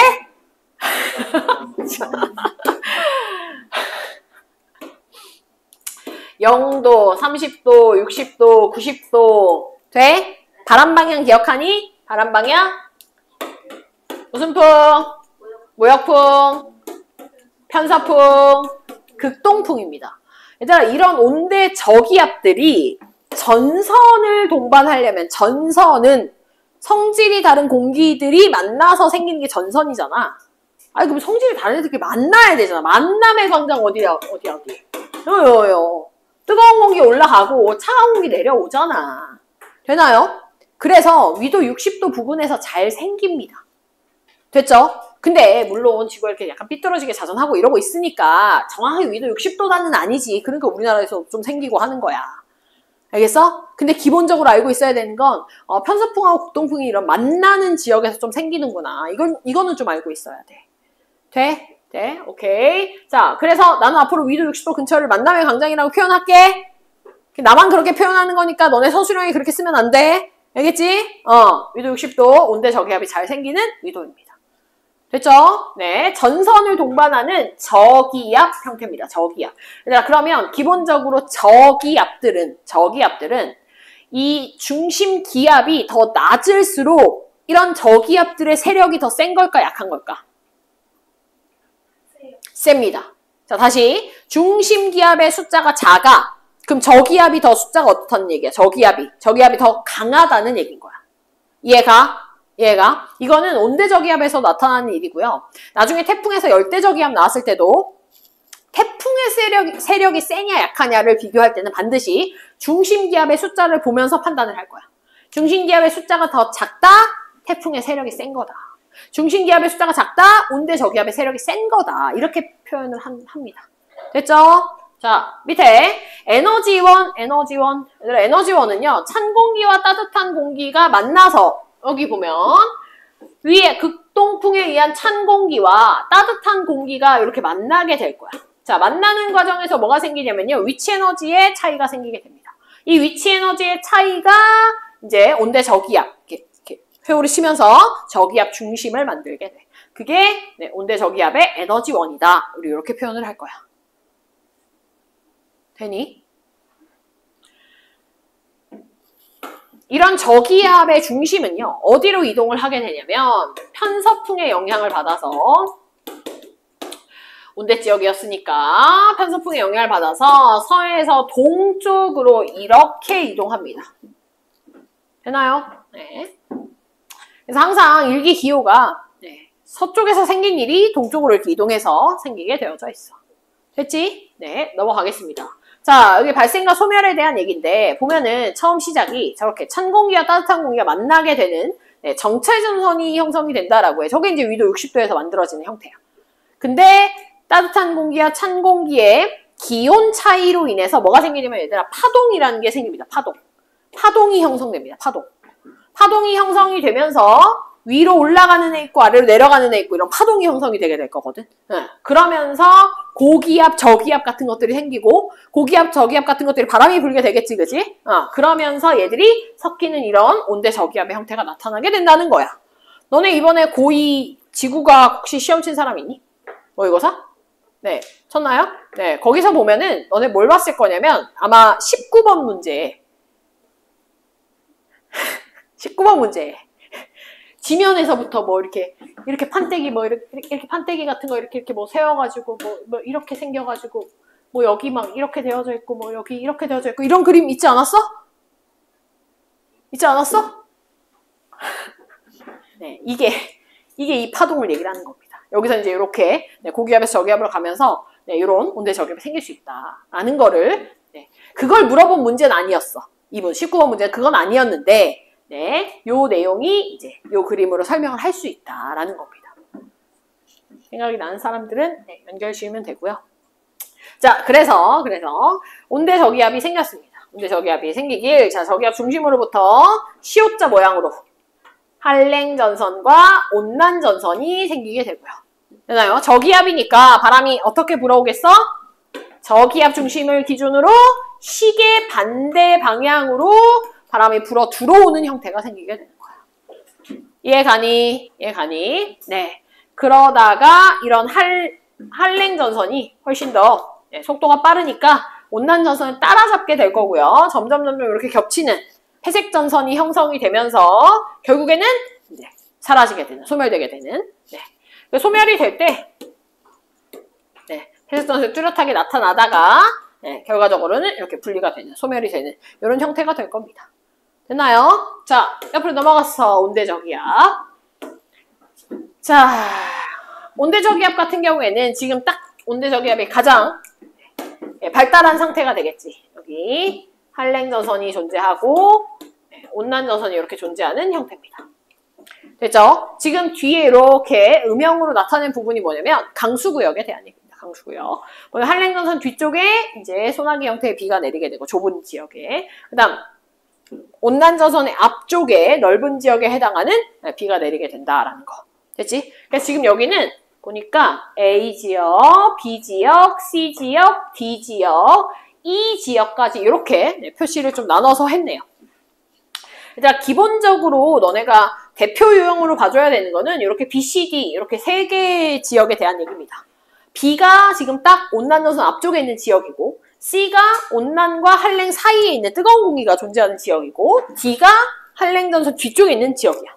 (0도) (30도) (60도) (90도) 돼? 바람 방향 기억하니? 바람 방향? 무슨 풍? 모역풍? 편서풍? 극동풍입니다. 얘들아 이런 온대 저기압들이 전선을 동반하려면 전선은 성질이 다른 공기들이 만나서 생기는 게 전선이잖아. 아니 그럼 성질이 다른 애들끼리 만나야 되잖아. 만남의 광장 어디야? 요요요. 뜨거운 공기 올라가고 차가운 공기 내려오잖아. 되나요? 그래서 위도 60도 부근에서 잘 생깁니다. 됐죠? 근데 물론 지구가 이렇게 약간 삐뚤어지게 자전하고 이러고 있으니까 정확하게 위도 60도다는 아니지. 그러니까 우리나라에서 좀 생기고 하는 거야. 알겠어? 근데 기본적으로 알고 있어야 되는 건 편서풍하고 극동풍이 이런 만나는 지역에서 좀 생기는구나. 이거는 좀 알고 있어야 돼. 돼? 돼? 오케이. 자, 그래서 나는 앞으로 위도 60도 근처를 만남의 광장이라고 표현할게. 나만 그렇게 표현하는 거니까 너네 서술형이 그렇게 쓰면 안 돼. 알겠지? 위도 60도 온대 저기압이 잘 생기는 위도입니다. 됐죠? 네. 전선을 동반하는 저기압 형태입니다. 저기압. 그러면 기본적으로 저기압들은 이 중심 기압이 더 낮을수록 이런 저기압들의 세력이 더 센 걸까 약한 걸까? 셉니다. 자, 다시 중심 기압의 숫자가 작아. 그럼 저기압이 더 숫자가 어떻다는 얘기야? 저기압이 더 강하다는 얘기인 거야. 이해가? 이거는 온대저기압에서 나타나는 일이고요. 나중에 태풍에서 열대저기압 나왔을 때도 태풍의 세력이 세냐 약하냐를 비교할 때는 반드시 중심기압의 숫자를 보면서 판단을 할 거야. 중심기압의 숫자가 더 작다? 태풍의 세력이 센 거다. 중심기압의 숫자가 작다, 온대 저기압의 세력이 센 거다. 이렇게 표현을 합니다. 됐죠? 자, 밑에 에너지원. 에너지원은요, 찬 공기와 따뜻한 공기가 만나서, 여기 보면, 위에 극동풍에 의한 찬 공기와 따뜻한 공기가 이렇게 만나게 될 거야. 자, 만나는 과정에서 뭐가 생기냐면요, 위치 에너지의 차이가 생기게 됩니다. 이 위치 에너지의 차이가 이제 온대 저기압, 이렇게 회오를 쉬면서 저기압 중심을 만들게 돼. 그게 온대 저기압의 에너지원이다. 우리 이렇게 표현을 할 거야. 되니? 이런 저기압의 중심은요, 어디로 이동을 하게 되냐면 편서풍의 영향을 받아서 온대 지역이었으니까 편서풍의 영향을 받아서 서에서 동쪽으로 이렇게 이동합니다. 되나요? 네. 그래서 항상 일기기호가 서쪽에서 생긴 일이 동쪽으로 이렇게 이동해서 생기게 되어져 있어. 됐지? 네, 넘어가겠습니다. 자, 여기 발생과 소멸에 대한 얘기인데 보면은 처음 시작이 저렇게 찬 공기와 따뜻한 공기가 만나게 되는 정체전선이 형성이 된다라고 해. 저게 이제 위도 60도에서 만들어지는 형태야. 근데 따뜻한 공기와 찬 공기의 기온 차이로 인해서 뭐가 생기냐면 얘들아 파동이라는 게 생깁니다. 파동이 형성됩니다. 파동이 형성이 되면서 위로 올라가는 애 있고 아래로 내려가는 애 있고 이런 파동이 형성이 되게 될 거거든. 그러면서 고기압, 저기압 같은 것들이 생기고 고기압, 저기압 같은 것들이 바람이 불게 되겠지, 그지? 그러면서 얘들이 섞이는 이런 온대 저기압의 형태가 나타나게 된다는 거야. 너네 이번에 고2 지구과학 혹시 시험 친 사람 있니? 모의고사? 네, 쳤나요? 네, 거기서 보면은 너네 뭘 봤을 거냐면 아마 19번 문제 19번 문제 지면에서부터 뭐 이렇게 판때기 뭐 이렇게 판때기 같은 거 이렇게 뭐 세워가지고 뭐 이렇게 생겨가지고 뭐 여기 막 이렇게 되어져 있고 뭐 여기 이렇게 되어져 있고 이런 그림 있지 않았어? 있지 않았어? 네, 이게 이 파동을 얘기를 하는 겁니다. 여기서 이제 이렇게 고기압에서 저기압으로 가면서 이런 온대 저기압이 생길 수 있다라는 거를 그걸 물어본 문제는 아니었어. 이번 19번 문제는 그건 아니었는데. 요 내용이 이제 요 그림으로 설명을 할 수 있다라는 겁니다. 생각이 나는 사람들은 연결 지으면 되고요. 자, 그래서 온대 저기압이 생겼습니다. 온대 저기압이 생기길, 자, 저기압 중심으로부터 시옷자 모양으로 한랭전선과 온난전선이 생기게 되고요. 되나요? 저기압이니까 바람이 어떻게 불어오겠어? 저기압 중심을 기준으로 시계 반대 방향으로 바람이 불어 들어오는 형태가 생기게 되는 거야. 이해가니? 네. 그러다가 이런 한랭전선이 훨씬 더 속도가 빠르니까 온난전선을 따라잡게 될 거고요. 점점 이렇게 겹치는 회색전선이 형성이 되면서 결국에는 사라지게 되는, 소멸되게 되는. 소멸이 될 때 회색전선이 뚜렷하게 나타나다가 결과적으로는 이렇게 분리가 되는, 소멸이 되는 이런 형태가 될 겁니다. 됐나요? 자, 옆으로 넘어가서 온대저기압. 자, 온대저기압 같은 경우에는 지금 딱 온대저기압이 가장 발달한 상태가 되겠지. 여기 한랭전선이 존재하고 온난전선이 이렇게 존재하는 형태입니다. 됐죠? 지금 뒤에 이렇게 음영으로 나타낸 부분이 뭐냐면 강수구역에 대한 얘기입니다. 강수구역. 한랭전선 뒤쪽에 이제 소나기 형태의 비가 내리게 되고 좁은 지역에, 그다음 온난전선의 앞쪽에 넓은 지역에 해당하는 비가 내리게 된다라는 거. 됐지? 그래서 지금 여기는 보니까 A지역, B지역, C지역, D지역, E지역까지 이렇게 표시를 좀 나눠서 했네요. 일단 기본적으로 너네가 대표 유형으로 봐줘야 되는 거는 이렇게 B, C, D 이렇게 세 개의 지역에 대한 얘기입니다. B가 지금 딱 온난전선 앞쪽에 있는 지역이고, C가 온난과 한랭 사이에 있는 뜨거운 공기가 존재하는 지역이고, D가 한랭전선 뒤쪽에 있는 지역이야.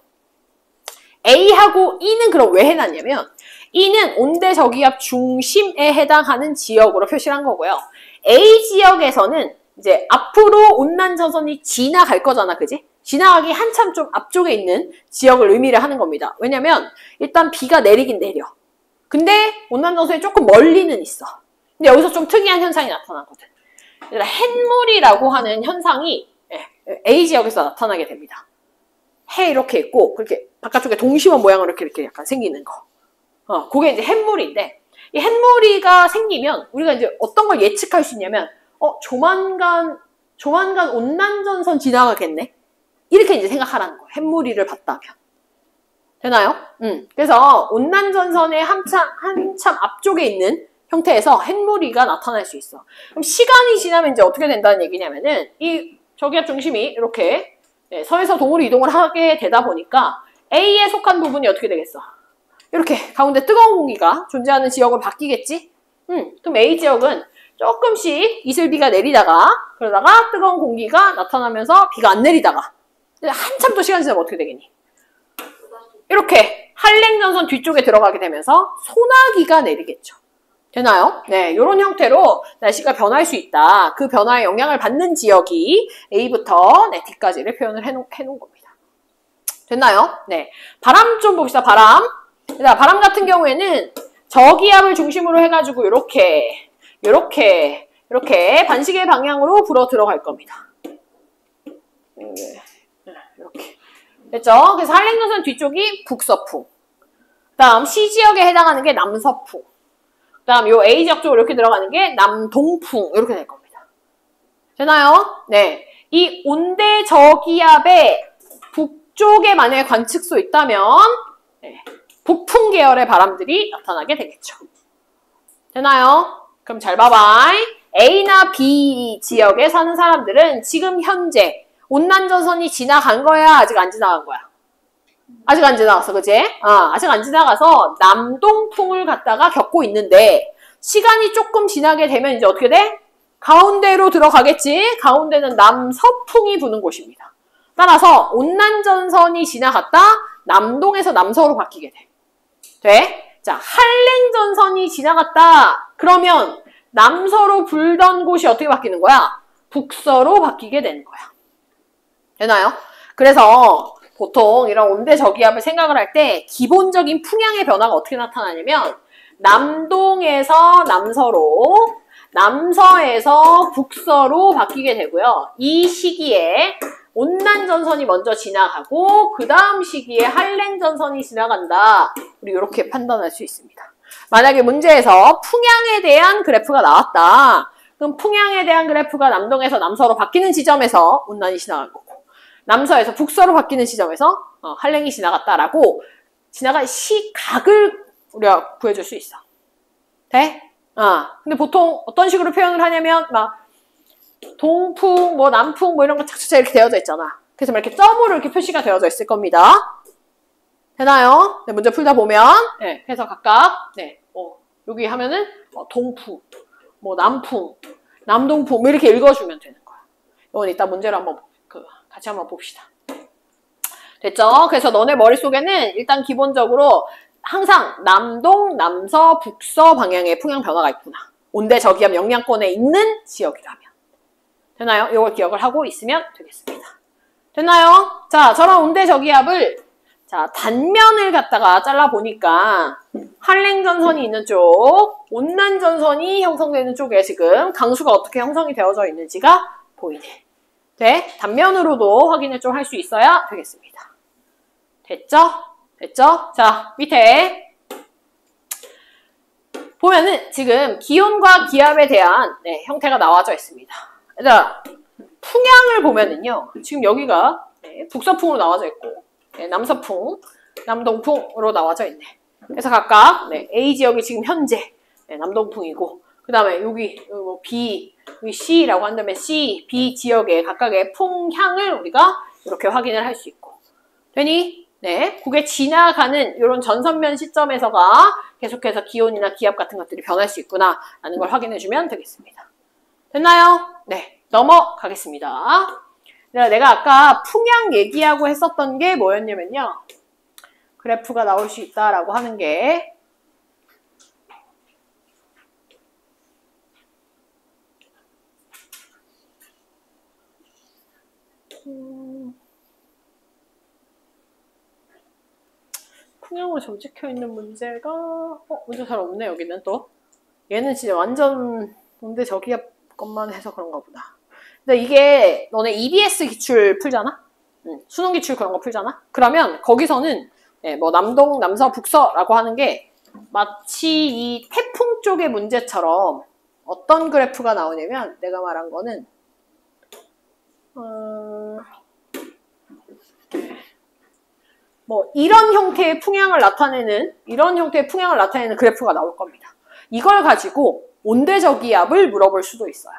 A하고 E는 그럼 왜 해놨냐면 E는 온대저기압 중심에 해당하는 지역으로 표시를 한 거고요. A 지역에서는 이제 앞으로 온난전선이 지나갈 거잖아, 그지? 지나가기 한참 좀 앞쪽에 있는 지역을 의미를 하는 겁니다. 왜냐면 일단 비가 내리긴 내려. 근데 온난전선이 조금 멀리는 있어. 근데 여기서 좀 특이한 현상이 나타나거든. 햇물이라고 하는 현상이 A 지역에서 나타나게 됩니다. 해 이렇게 있고 그렇게 바깥쪽에 동심원 모양으로 이렇게 약간 생기는 거. 그게 이제 햇무리인데 이 햇무리가 생기면 우리가 이제 어떤 걸 예측할 수 있냐면 조만간 온난전선 지나가겠네. 이렇게 이제 생각하라는 거예요. 햇무리를 봤다면. 되나요? 그래서 온난전선의 한참 앞쪽에 있는 형태에서 햇무리가 나타날 수 있어. 그럼 시간이 지나면 이제 어떻게 된다는 얘기냐면은 이 저기압 중심이 이렇게 서에서 동으로 이동을 하게 되다 보니까 A에 속한 부분이 어떻게 되겠어? 이렇게 가운데 뜨거운 공기가 존재하는 지역으로 바뀌겠지? 그럼 A 지역은 조금씩 이슬비가 내리다가 그러다가 뜨거운 공기가 나타나면서 비가 안 내리다가 한참 또 시간 지나면 어떻게 되겠니? 이렇게 한랭전선 뒤쪽에 들어가게 되면서 소나기가 내리겠죠. 되나요? 네, 이런 형태로 날씨가 변할 수 있다. 그 변화에 영향을 받는 지역이 A부터 D까지를 표현을 해놓은 겁니다. 됐나요? 네, 바람 좀 봅시다. 바람 같은 경우에는 저기압을 중심으로 해가지고 이렇게 반시계 방향으로 불어 들어갈 겁니다. 이렇게 됐죠? 그래서 한랭전선 뒤쪽이 북서풍, 그다음 C 지역에 해당하는 게 남서풍, 그다음 요 A 지역 쪽으로 이렇게 들어가는 게 남동풍 이렇게 될 겁니다. 되나요? 네, 이 온대 저기압의 북쪽에 만약에 관측소 있다면 북풍 계열의 바람들이 나타나게 되겠죠. 되나요? 그럼 잘 봐봐. A나 B 지역에 사는 사람들은 지금 현재 온난전선이 지나간 거야? 아직 안 지나간 거야? 아직 안 지나갔어, 그치? 아직 안 지나가서 남동풍을 갖다가 겪고 있는데 시간이 조금 지나게 되면 이제 어떻게 돼? 가운데로 들어가겠지? 가운데는 남서풍이 부는 곳입니다. 따라서 온난전선이 지나갔다 남동에서 남서로 바뀌게 돼. 자, 한랭전선이 지나갔다. 그러면 남서로 불던 곳이 어떻게 바뀌는 거야? 북서로 바뀌게 되는 거야. 되나요? 그래서 보통 이런 온대 저기압을 생각을 할 때 기본적인 풍향의 변화가 어떻게 나타나냐면 남동에서 남서로, 남서에서 북서로 바뀌게 되고요. 이 시기에 온난전선이 먼저 지나가고 그 다음 시기에 한랭전선이 지나간다. 우리 이렇게 판단할 수 있습니다. 만약에 문제에서 풍향에 대한 그래프가 나왔다. 그럼 풍향에 대한 그래프가 남동에서 남서로 바뀌는 지점에서 온난이 지나간 거고 남서에서 북서로 바뀌는 지점에서 한랭이 지나갔다라고 지나간 시각을 우리가 구해줄 수 있어. 돼? 근데 보통 어떤 식으로 표현을 하냐면 막 동풍, 뭐 남풍, 뭐 이런 거 착착 이렇게 되어져 있잖아. 그래서 막 이렇게 점으로 이렇게 표시가 되어져 있을 겁니다. 되나요? 네, 문제 풀다 보면, 네, 그래서 각각, 네, 여기 하면은 동풍, 뭐 남풍, 남동풍, 뭐 이렇게 읽어주면 되는 거야. 이건 이따 문제를 한번 같이 한번 봅시다. 됐죠? 그래서 너네 머릿속에는 일단 기본적으로 항상 남동, 남서, 북서 방향의 풍향 변화가 있구나. 온대 저기압 영향권에 있는 지역이라면. 되나요? 이걸 기억을 하고 있으면 되겠습니다. 됐나요? 자, 저런 온대 저기압을 단면을 갖다가 잘라보니까 한랭전선이 있는 쪽, 온난전선이 형성되는 쪽에 지금 강수가 어떻게 형성이 되어져 있는지가 보이네. 돼? 단면으로도 확인을 좀 할 수 있어야 되겠습니다. 됐죠? 됐죠? 자, 밑에 보면은 지금 기온과 기압에 대한 형태가 나와져 있습니다. 얘들아, 풍향을 보면은요, 지금 여기가 북서풍으로 나와져 있고, 남서풍, 남동풍으로 나와져 있네. 그래서 각각 A 지역이 지금 현재 남동풍이고, 그 다음에 여기 B, 여기 C라고 한다면 C, B 지역의 각각의 풍향을 우리가 이렇게 확인을 할 수 있고. 되니? 네, 그게 지나가는 이런 전선면 시점에서가 계속해서 기온이나 기압 같은 것들이 변할 수 있구나 라는 걸 확인해주면 되겠습니다. 됐나요? 네, 넘어가겠습니다. 내가 아까 풍향 얘기하고 했었던 게 뭐였냐면요. 그래프가 나올 수 있다라고 하는 게 풍향으로 점찍혀 있는 문제가 문제 잘 없네. 여기는 또 얘는 진짜 완전 온대 저기압 것만 해서 그런가 보다. 근데 이게 너네 EBS 기출 풀잖아? 수능 기출 그런 거 풀잖아? 그러면 거기서는 뭐 남동, 남서, 북서라고 하는 게 마치 이 태풍 쪽의 문제처럼 어떤 그래프가 나오냐면 내가 말한 거는 뭐 이런 형태의 풍향을 나타내는 그래프가 나올 겁니다. 이걸 가지고 온대저기압을 물어볼 수도 있어요.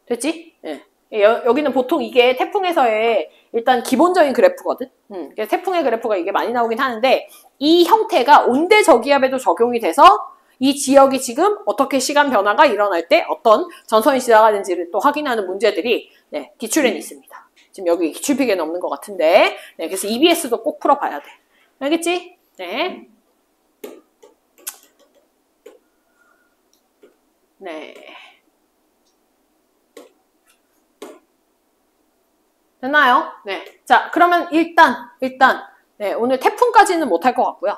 됐지? 예. 여기는 보통 이게 태풍에서의 일단 기본적인 그래프거든. 태풍의 그래프가 이게 많이 나오긴 하는데 이 형태가 온대저기압에도 적용이 돼서 이 지역이 지금 어떻게 시간 변화가 일어날 때 어떤 전선이 지나가는지를 또 확인하는 문제들이 기출에는 있습니다. 지금 여기 기출픽에는 없는 것 같은데 그래서 EBS도 꼭 풀어봐야 돼. 알겠지? 네. 네. 됐나요? 네. 자, 그러면 일단 오늘 태풍까지는 못할 것 같고요.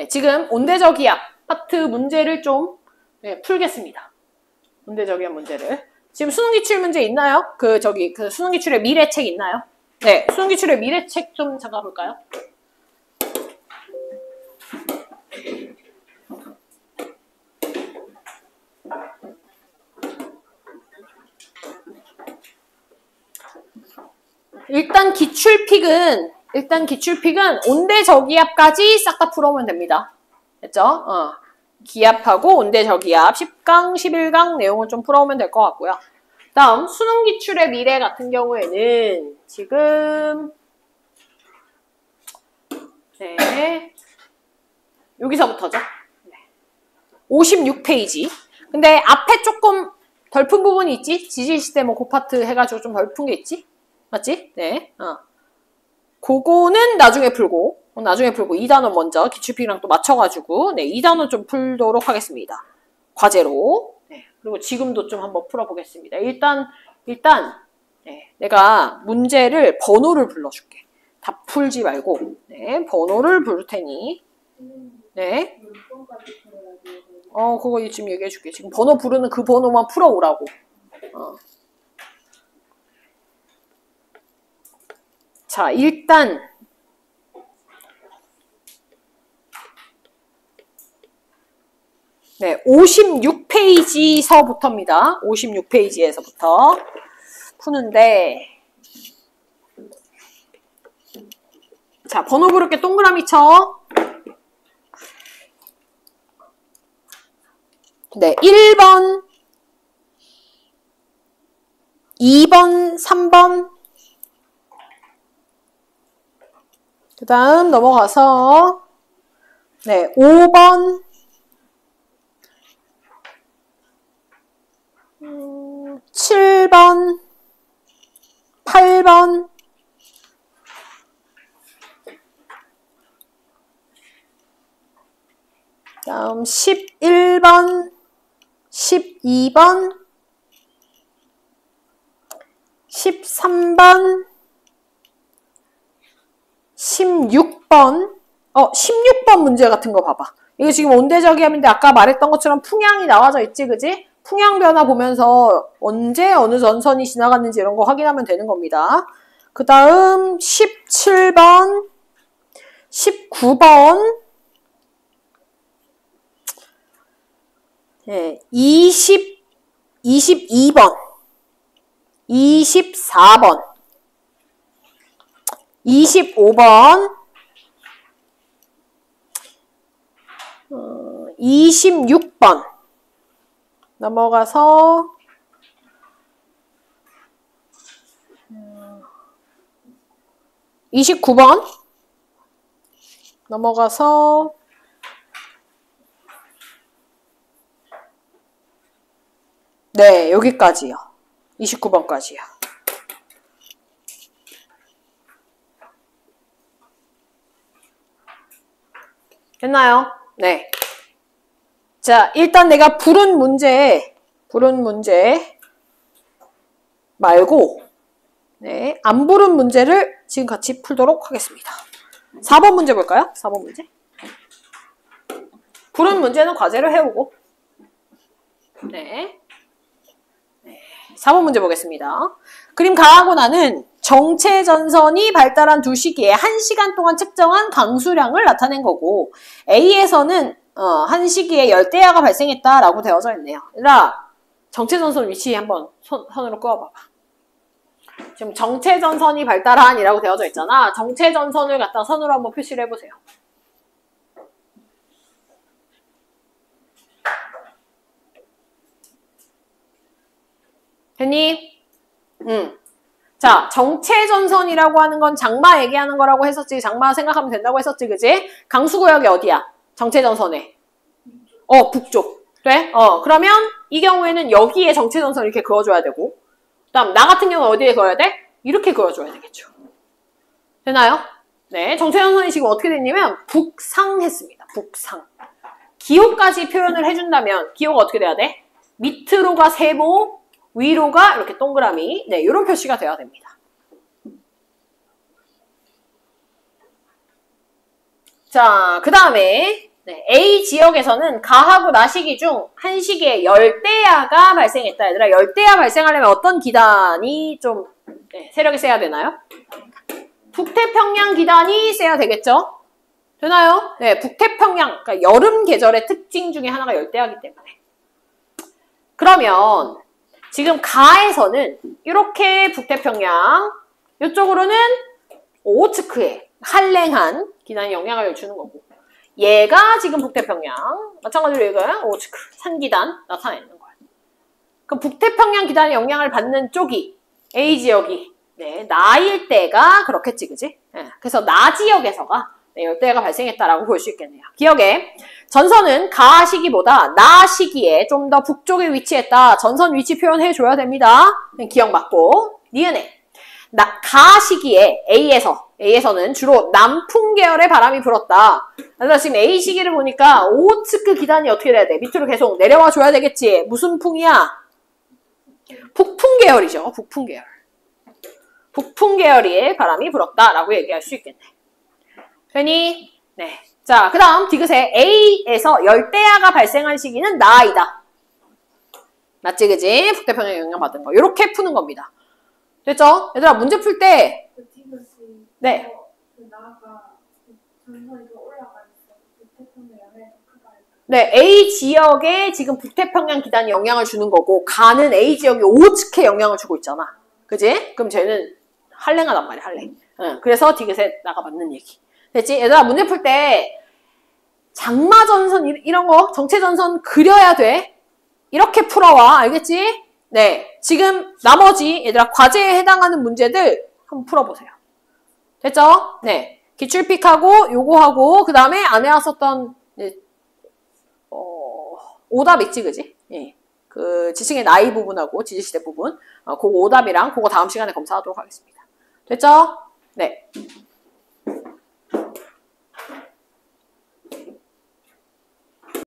지금 온대저기압 파트 문제를 좀 풀겠습니다. 온대저기압 문제를. 지금 수능기출 문제 있나요? 그 수능기출의 미래책 있나요? 네, 수능기출의 미래책 좀 잠깐 볼까요? 일단 기출픽은 온대저기압까지 싹 다 풀어오면 됩니다. 됐죠? 기압하고 온대저기압 10강, 11강 내용을 좀 풀어오면 될 것 같고요. 다음 수능기출의 미래 같은 경우에는 지금 여기서부터죠. 56페이지. 근데 앞에 조금 덜 푼 부분이 있지? 지질시대 뭐 고파트 해가지고 좀 덜 푼 게 있지? 맞지? 네. 그거는 나중에 풀고 2단원 먼저 기출픽이랑 또 맞춰가지고 2단원 좀 풀도록 하겠습니다. 과제로. 그리고 지금도 좀 한번 풀어보겠습니다. 일단 내가 문제를 번호를 불러줄게. 다 풀지 말고 번호를 부를 테니 그거 지금 얘기해줄게. 지금 번호 부르는 그 번호만 풀어오라고. 자, 일단 56페이지서부터입니다. 56페이지에서부터 푸는데 자, 번호 부를 게 동그라미 쳐. 1번 2번 3번 그 다음 넘어가서 5번 7번 8번 다음 11번 12번 13번 16번 16번 문제 같은 거 봐봐. 이거 지금 온대저기압인데 아까 말했던 것처럼 풍향이 나와져 있지, 그지? 풍향 변화 보면서 언제 어느 전선이 지나갔는지 이런 거 확인하면 되는 겁니다. 그 다음 17번 19번 22번 24번 25번 26번 넘어가서 29번 넘어가서 여기까지요. 29번까지요. 됐나요? 네. 자, 일단 내가 부른 문제 말고 안 부른 문제를 지금 같이 풀도록 하겠습니다. 4번 문제 볼까요? 4번 문제. 부른 문제는 과제로 해오고 4번 문제 보겠습니다. 그림 가하고 나는 정체전선이 발달한 두 시기에 1시간 동안 측정한 강수량을 나타낸 거고 A에서는 한 시기에 열대야가 발생했다라고 되어져 있네요. 얘들아, 정체전선 위치 한번 선으로 그어봐봐. 지금 정체전선이 발달한이라고 되어져 있잖아. 정체전선을 갖다 선으로 한번 표시를 해보세요. 됐니? 자, 정체전선이라고 하는 건 장마 얘기하는 거라고 했었지. 장마 생각하면 된다고 했었지, 그지? 강수구역이 어디야? 정체전선에. 북쪽. 돼? 그러면 이 경우에는 여기에 정체전선 이렇게 그어줘야 되고, 그 다음 나 같은 경우는 어디에 그어야 돼? 이렇게 그어줘야 되겠죠. 되나요? 네, 정체전선이 지금 어떻게 됐냐면 북상했습니다. 북상. 기호까지 표현을 해준다면 기호가 어떻게 돼야 돼? 밑으로가 세모, 위로가 이렇게 동그라미. 네, 이런 표시가 돼야 됩니다. 자, 그 다음에 A 지역에서는 가하고 나시기 중 한 시기에 열대야가 발생했다. 얘들아, 열대야 발생하려면 어떤 기단이 좀 세력이 세야 되나요? 북태평양 기단이 세야 되겠죠? 되나요? 네, 북태평양, 그러니까 여름 계절의 특징 중에 하나가 열대야이기 때문에. 그러면 지금 가에서는 이렇게 북태평양, 이쪽으로는 오호츠크에 한랭한 기단이 영향을 주는 거고, 얘가 지금 북태평양, 마찬가지로 얘가 오호츠크, 산기단 나타내는 거예요. 그럼 북태평양 기단의 영향을 받는 쪽이 A 지역이 나일 때가 그렇겠지, 그지? 그래서 나 지역에서가 열대야가 발생했다라고 볼 수 있겠네요. 기억에 전선은 가 시기보다 나 시기에 좀 더 북쪽에 위치했다. 전선 위치 표현해줘야 됩니다. 기억 맞고. 니은에 가 시기에 A에서는 주로 남풍 계열의 바람이 불었다. 그래서 지금 A 시기를 보니까 오호츠크 기단이 어떻게 돼야 돼? 밑으로 계속 내려와 줘야 되겠지. 무슨 풍이야? 북풍 계열이죠. 북풍 계열. 북풍 계열의 바람이 불었다라고 얘기할 수 있겠네. 되니? 네. 자, 그 다음 디귿에 A에서 열대야가 발생한 시기는 나이다. 맞지, 그지? 북태평양 영향받은 거. 이렇게 푸는 겁니다. 됐죠? 얘들아, 문제 풀 때. 네. 네, A 지역에 지금 북태평양 기단이 영향을 주는 거고, 가는 A 지역이 오호츠크에 영향을 주고 있잖아. 그지? 그럼 쟤는 한랭하단 말이야, 한랭. 그래서 디귿에 나가 맞는 얘기. 됐지? 얘들아, 문제 풀 때 장마전선 이런 거 정체전선 그려야 돼. 이렇게 풀어와. 알겠지? 네. 지금 나머지 얘들아 과제에 해당하는 문제들 한번 풀어보세요. 됐죠? 네. 기출픽하고 요거하고 그 다음에 안 해왔었던 오답 있지, 그지? 예. 그 지층의 나이 부분하고 지질시대 부분 그거 오답이랑 그거 다음 시간에 검사하도록 하겠습니다. 됐죠? 네.